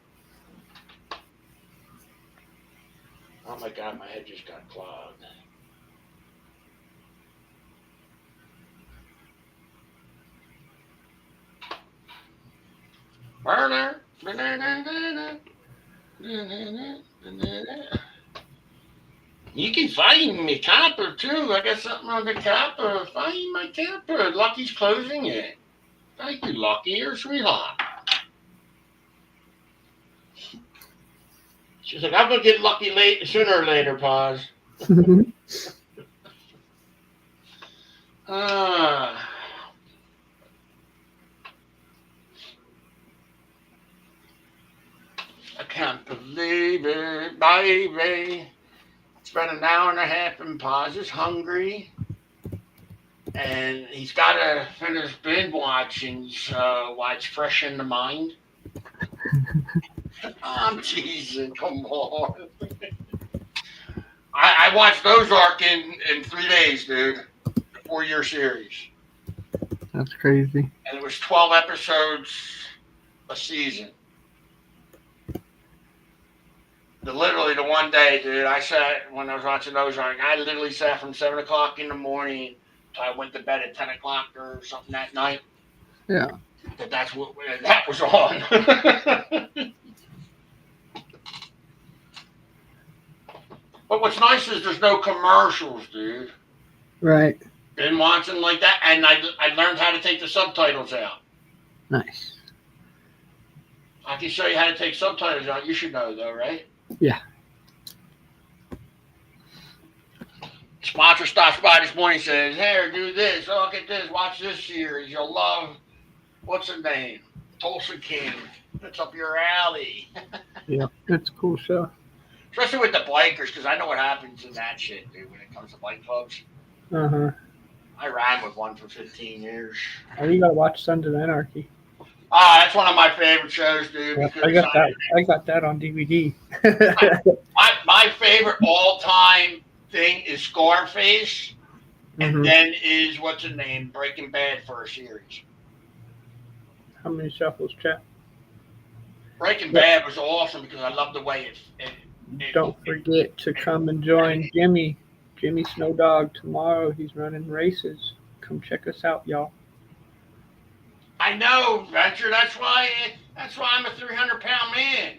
Oh my God, my head just got clogged. Burner. You can find me Copper too. I got something on the Copper. Find my Copper. Lucky's closing it. Thank you, Lucky. You're a sweetheart. She's like, I'm gonna get lucky late sooner or later, Paz. I can't believe it, baby. Spent an hour and a half and Paz is hungry. And he's got to finish binge watching while it's fresh in the mind. I'm teasing, come on. I watched Ozark in 3 days, dude. A 4-year series. That's crazy. And it was 12 episodes a season. Literally the one day, dude, I sat, when I was watching Ozark, I literally sat from 7 o'clock in the morning till I went to bed at 10 o'clock or something that night. Yeah. That was on. But what's nice is there's no commercials, dude. Right. Been watching like that, and I learned how to take the subtitles out. Nice. I can show you how to take subtitles out. You should know, though, right? Yeah. Sponsor stops by this morning and says, "Here, do this. Oh, get this. Watch this series. You'll love, what's her name? Tulsa King. It's up your alley." Yeah, it's a cool show. Especially with the bikers, because I know what happens in that shit, dude, when it comes to bike clubs. Uh-huh. I ran with one for 15 years. Oh, you gotta watch Sons of Anarchy. That's one of my favorite shows, dude. Yeah, I got that on DVD. my favorite all-time thing is Scarface, and then is, what's the name, Breaking Bad for a series. How many shuffles, Chat? Breaking Bad was awesome because I love the way it Don't forget to come and join Jimmy Snow Dog tomorrow. He's running races. Come check us out, y'all. I know, Venture. That's why I'm a 300-pound man.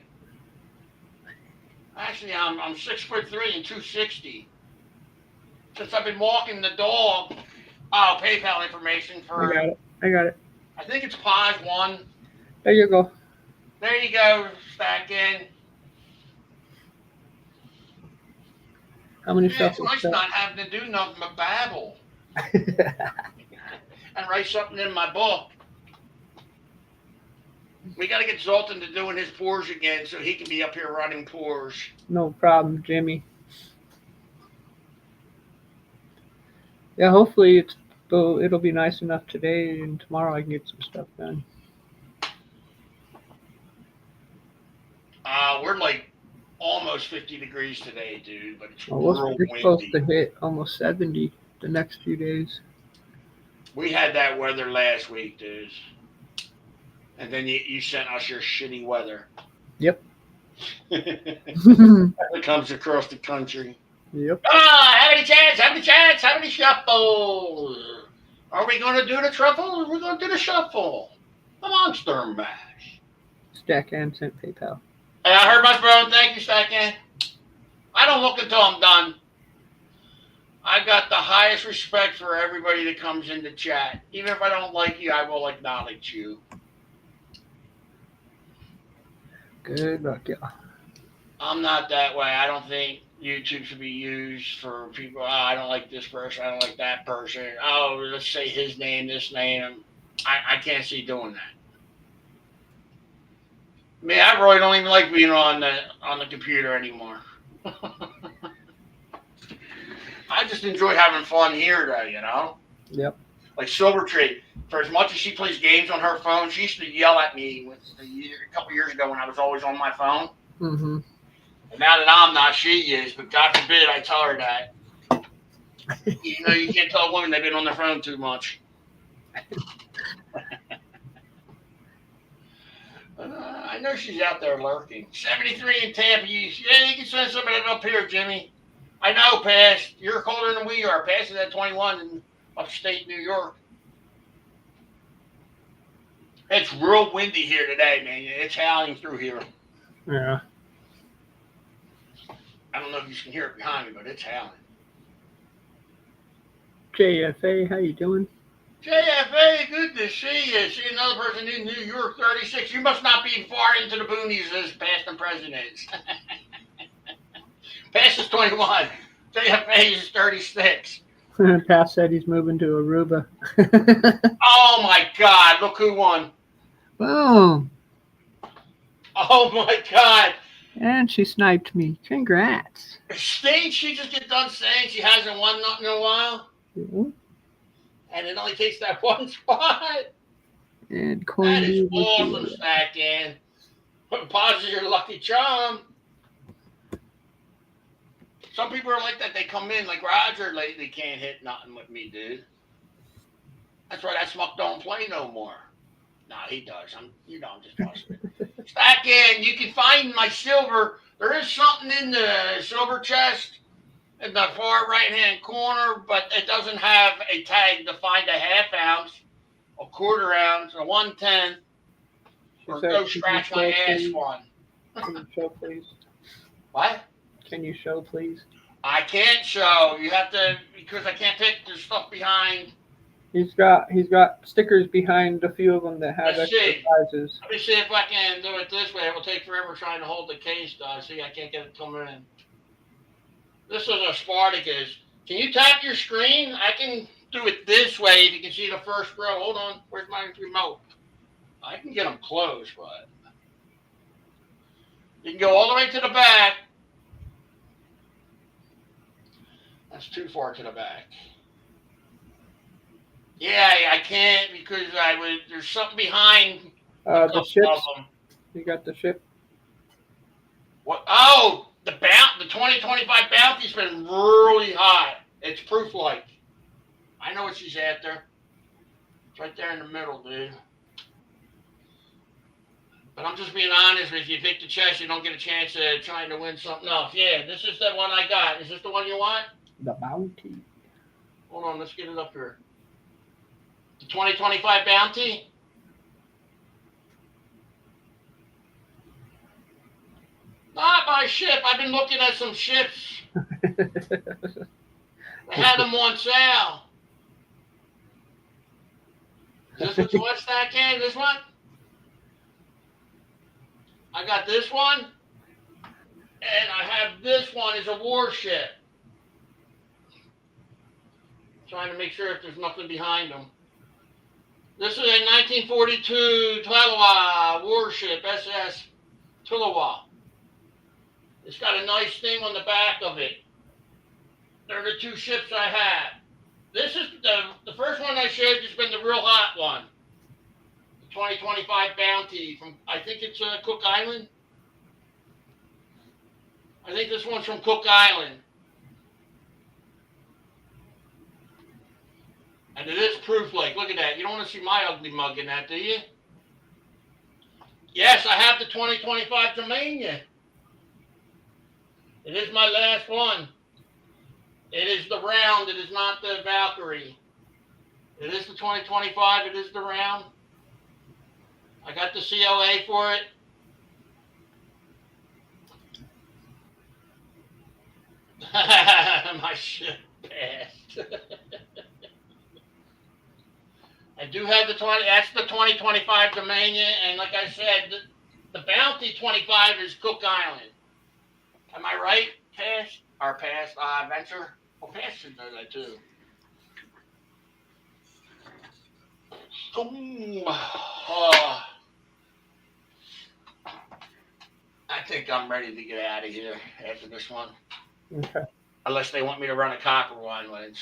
Actually, I'm 6'3" and 260. Since I've been walking the dog. Oh, PayPal information for. I got it. I think it's Paz 1. There you go. There you go, Stack in. How many It's shuffles? nice not having to do nothing but babble and write something in my book. We got to get Zoltan to doing his pours again so he can be up here running pours. No problem, Jimmy. Yeah, hopefully it'll be nice enough today, and tomorrow I can get some stuff done. We're like almost 50 degrees today, dude, but it's We're real close windy. to hit almost 70 the next few days. We had that weather last week, dude. And then you sent us your shitty weather. Yep. It comes across the country. Yep. Have any chance, have any shuffle. Are we going to do the truffle? We're going to do the shuffle. Come on, Stern Bash. Stackan sent PayPal. Hey, I heard my phone. Thank you, Stackan. I don't look until I'm done. I got the highest respect for everybody that comes into chat. Even if I don't like you, I will acknowledge you. Good luck, y'all. I'm not that way. I don't think YouTube should be used for people. Oh, I don't like this person. I don't like that person. Oh, let's say his name, this name. I can't see doing that. I mean, I really don't even like being on the computer anymore. I just enjoy having fun here, though. Yep. Like Silvertree, for as much as she plays games on her phone, she used to yell at me a couple years ago when I was always on my phone. Mm-hmm. And now that I'm not, she is. But God forbid I tell her that. You can't tell women they've been on their phone too much. I know she's out there lurking. 73 in Tampa. You can send somebody up here, Jimmy. I know, Pass. You're colder than we are. Pass is at 21 in upstate New York. It's real windy here today, man. It's howling through here. Yeah. I don't know if you can hear it behind me, but it's howling. JFA, how you doing? JFA, good to see you. See another person in New York, 36. You must not be far into the boonies as past and present is. Past is 21. JFA is 36. Pat said he's moving to Aruba. Oh, my God. Look who won. Boom. Oh, my God. And she sniped me. Congrats. Didn't she just get done saying she hasn't won nothing in a while? Yeah. And it only takes that one spot? And that is awesome, Stackin. Positive your lucky charm. Some people are like that. They come in like Roger lately can't hit nothing with me, dude. That's why that smuck don't play no more. No, he does. I'm just busting. Stackin, you can find my silver. There is something in the silver chest in the far right-hand corner, but it doesn't have a tag to find a half ounce, a quarter ounce, a 1/10, or go scratch my ass one. Can you show, please? What? Can you show, please? I can't show. You have to, because I can't take the stuff behind. He's got stickers behind a few of them that have extra sizes. Let me see if I can do it this way. It will take forever trying to hold the case, though. See, I can't get it to come in. This is a Spartacus. Can you tap your screen? I can do it this way if you can see the first row. Hold on. Where's my remote? I can get them close, but you can go all the way to the back. That's too far to the back. Yeah, I can't because there's something behind the ships. You got the ship. What? Oh, the 2025 bounty's been really hot. It's proof-like. I know what she's after. It's right there in the middle, dude. But I'm just being honest with you. If you pick the chest, you don't get a chance at trying to win something else. Yeah, this is the one I got. Is this the one you want? The bounty. Hold on, let's get it up here. The 2025 bounty? Not my ship. I've been looking at some ships. They had them on sale. Is this what you want, Stackin? This one? I got this one. And I have this one as a warship. Trying to make sure if there's nothing behind them. This is a 1942 Tulawa warship, SS Tulawa. It's got a nice thing on the back of it. They're the two ships I have. This is the first one I showed you has been the real hot one. The 2025 Bounty from, I think it's Cook Island. I think this one's from Cook Island. And it is proof-like. Look at that. You don't want to see my ugly mug in that, do you? Yes, I have the 2025 Germania. It is my last one. It is the round. It is not the Valkyrie. It is the 2025. It is the round. I got the COA for it. My shit. passed. I do have the 20. That's the 2025 Dominion, and like I said, the Bounty 25 is Cook Island. Am I right? Pass or pass? Venture. Well, pass should know that too. I think I'm ready to get out of here after this one. Okay. Unless they want me to run a copper one, which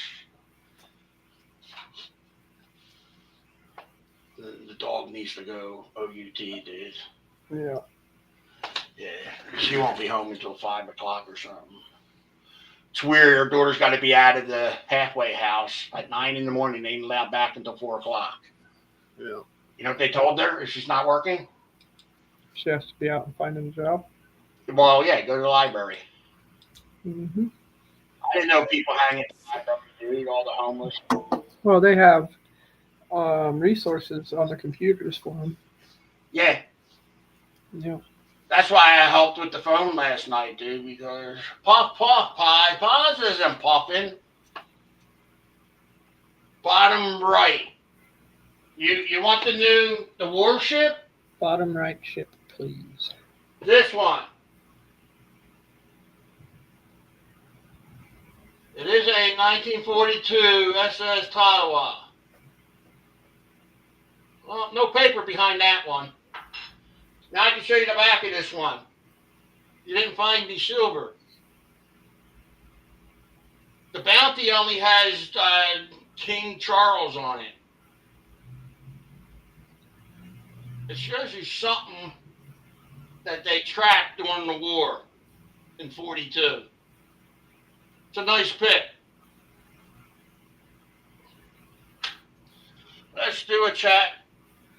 the dog needs to go OUT, dude. Yeah. Yeah, she won't be home until 5 o'clock or something. It's weird. Her daughter's got to be out of the halfway house at 9 in the morning. They ain't allowed back until 4 o'clock. Yeah. You know what they told her? If she's not working? She has to be out and finding a job. Well, yeah, go to the library. Mm-hmm. I didn't know people hang at the library, dude, all the homeless. Well, they have resources on the computers for them. Yeah. Yeah. That's why I helped with the phone last night, dude, because puff, pie, pause isn't puffing. Bottom right. You want the warship? Bottom right ship, please. This one. It is a 1942 SS Tatawa. Well, no paper behind that one. Now I can show you the back of this one. You didn't find the silver. The Bounty only has King Charles on it. It shows you something that they tracked during the war in 42. It's a nice pick. Let's do a chat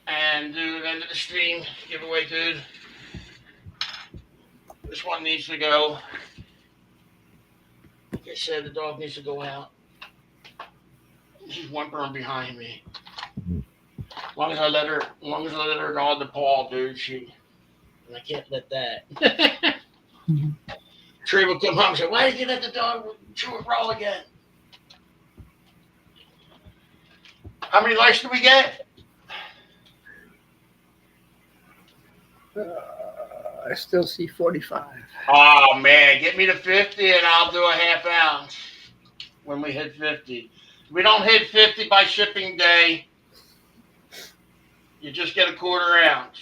and do the end of the stream giveaway, dude. This one needs to go. Like I said, the dog needs to go out. She's whimpering behind me. As long as I let her nod the paw, dude, and I can't let that. Mm-hmm. Tree will come home and say, "Why did you let the dog chew it raw again?" How many likes do we get? I still see 45. Oh, man. Get me to 50 and I'll do a half ounce when we hit 50. If we don't hit 50 by shipping day, you just get a quarter ounce.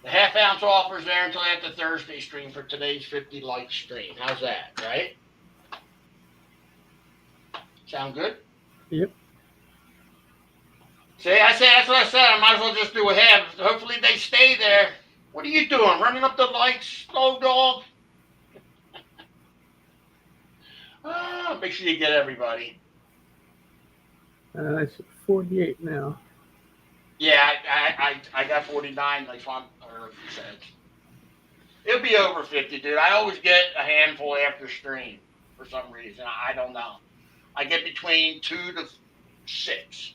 The half ounce offer's there until after Thursday stream for today's 50 like stream. How's that, right? Sound good? Yep. See, that's what I said. I might as well just do a half. Hopefully they stay there. What are you doing? Running up the likes, slow dog? Make sure you get everybody. It's 48 now. Yeah, I got 49 like Swamp said. It'll be over 50, dude. I always get a handful after stream for some reason. I don't know. I get between 2 to 6.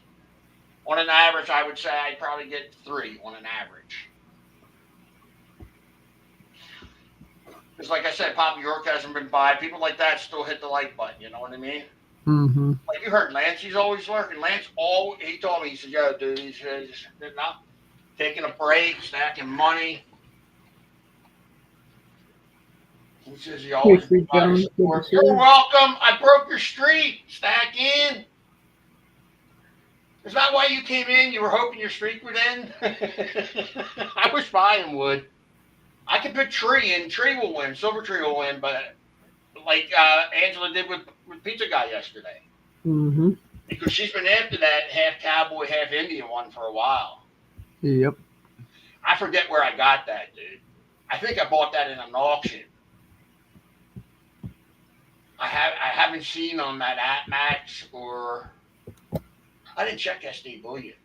On an average, I would say I'd probably get 3 on an average. Because like I said, Papa York hasn't been by. People like that still hit the like button, you know what I mean? Mm-hmm. Like you heard Lance, he's always lurking. Lance, he told me, he said, "Yo, dude, he's not taking a break, stacking money." He says he always Jones, You're welcome. I broke your streak. Stack in. Is that why you came in? You were hoping your streak would end? I wish mine would. I can put Tree in. Tree will win. Silver Tree will win, but like Angela did with Pizza Guy yesterday. Mm-hmm. Because she's been after that half cowboy, half Indian one for a while. Yep. I forget where I got that, dude. I think I bought that in an auction. I haven't seen on that AppMax or I didn't check SD Bullion.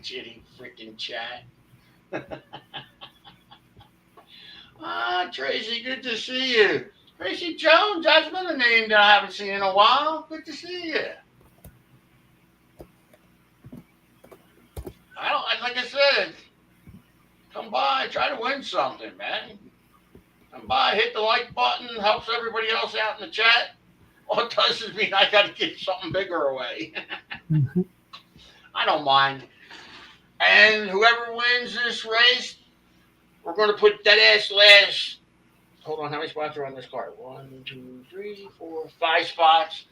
Jitty freaking chat. Tracy, good to see you. Tracy Jones, that's been a name that I haven't seen in a while. Good to see you. like I said, come by, try to win something, man. Come by, hit the like button, helps everybody else out in the chat. All it does is mean I got to get something bigger away. Mhm. I don't mind. And whoever wins this race, we're going to put dead ass last. Hold on, how many spots are on this card? 1, 2, 3, 4, 5 spots.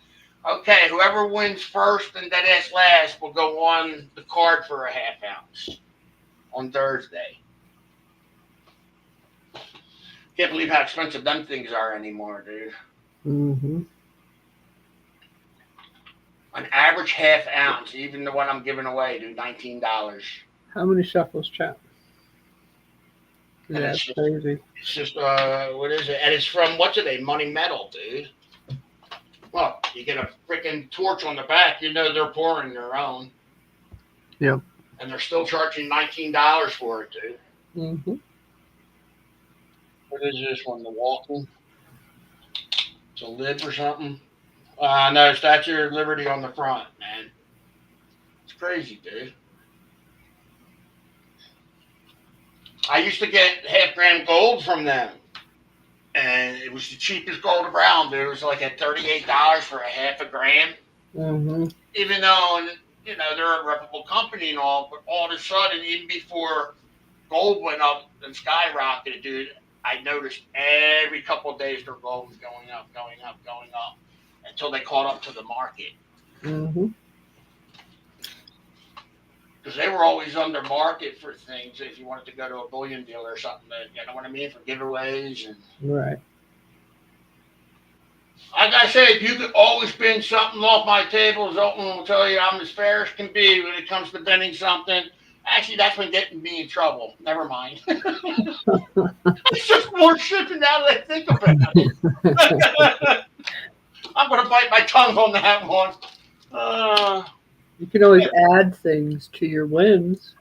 Okay, whoever wins first and dead ass last will go on the card for a half ounce on Thursday. Can't believe how expensive them things are anymore, dude. Mm-hmm. An average half ounce, even the one I'm giving away, dude, $19. How many shuffles, chap? And Yeah, it's that's crazy. just what is it? And it's from, what's it, Money Metal, dude. Well, you get a freaking torch on the back, you know they're pouring their own. Yep. And they're still charging $19 for it, dude. Mm-hmm. What is this one? The Walking? It's a lid or something? No, Statue of Liberty on the front, man. It's crazy, dude. I used to get half-gram gold from them. And it was the cheapest gold around, dude. It was like at $38 for a half a gram. Mm-hmm. Even though, you know, they're a reputable company and all, but all of a sudden, even before gold went up and skyrocketed, dude, I noticed every couple of days their gold was going up, until they caught up to the market. Mm-hmm. Because they were always under market for things if you wanted to go to a bullion dealer or something, you know what I mean, for giveaways. And Right. like I said, you could always bin something off my table. Zoltan will tell you I'm as fair as can be when it comes to binning something. Actually, that's been getting me in trouble. Never mind. It's just more shipping now that I think about it. I'm going to bite my tongue on that one. You can always add things to your wins.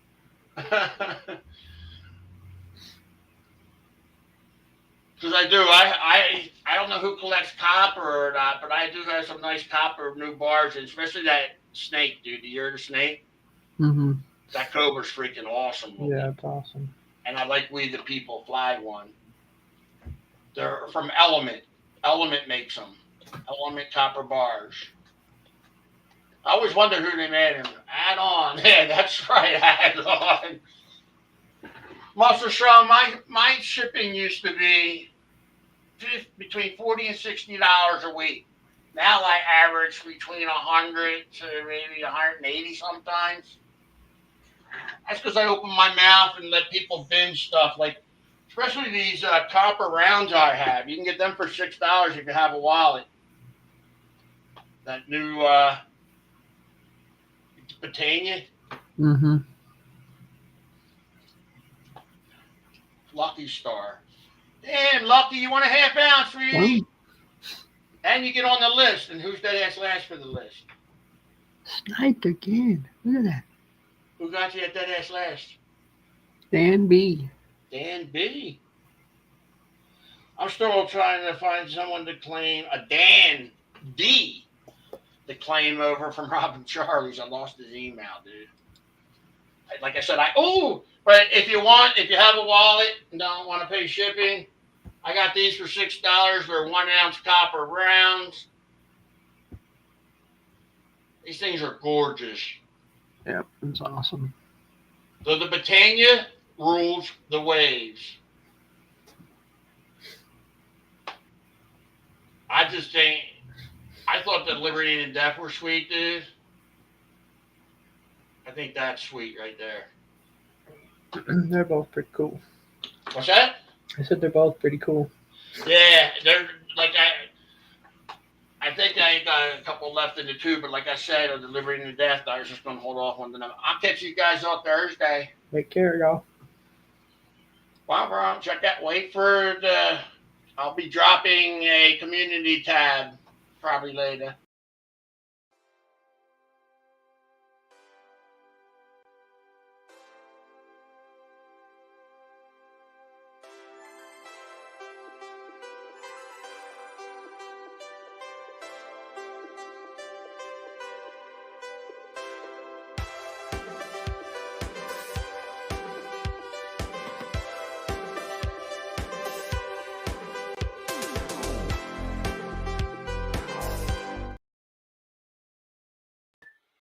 Because I do. I don't know who collects copper or not, but I do have some nice copper new bars, and especially that snake, dude. The Year of the Snake. Mm-hmm. That Cobra's freaking awesome. Yeah, it's awesome. And I like We the People flag one. They're from Element. Element makes them. Element copper bars. I always wonder who they made them. Add on. Yeah, that's right. Add on. Muscle Show, my shipping used to be between $40 and $60 a week. Now I average between 100 to maybe 180 sometimes. That's because I open my mouth and let people binge stuff, like especially these copper rounds I have. You can get them for $6 if you have a wallet. That new Britannia. Mm-hmm. Lucky Star. Damn, Lucky, you want a half ounce for you? Wow. And you get on the list. And who's that ass last for the list? Sniped again. Look at that. Who got you at that ass last? Dan B. Dan B. I'm still trying to find someone to claim a Dan D to claim over from Robin Charlie's. I lost his email, dude. Like I said, but if you have a wallet and don't want to pay shipping, I got these for $6. They're 1 ounce copper rounds. These things are gorgeous. Yep, it's awesome. So the Britannia rules the waves. I thought the Liberty and Death were sweet, dude. I think that's sweet right there. They're both pretty cool. What's that? I said they're both pretty cool. Yeah, they're like I think I got a couple left in the tube, but like I said, on the Liberty and Death, I was just gonna hold off on them. I'll catch you guys on Thursday. Take care, y'all. Well, check that. I'll be dropping a community tab probably later.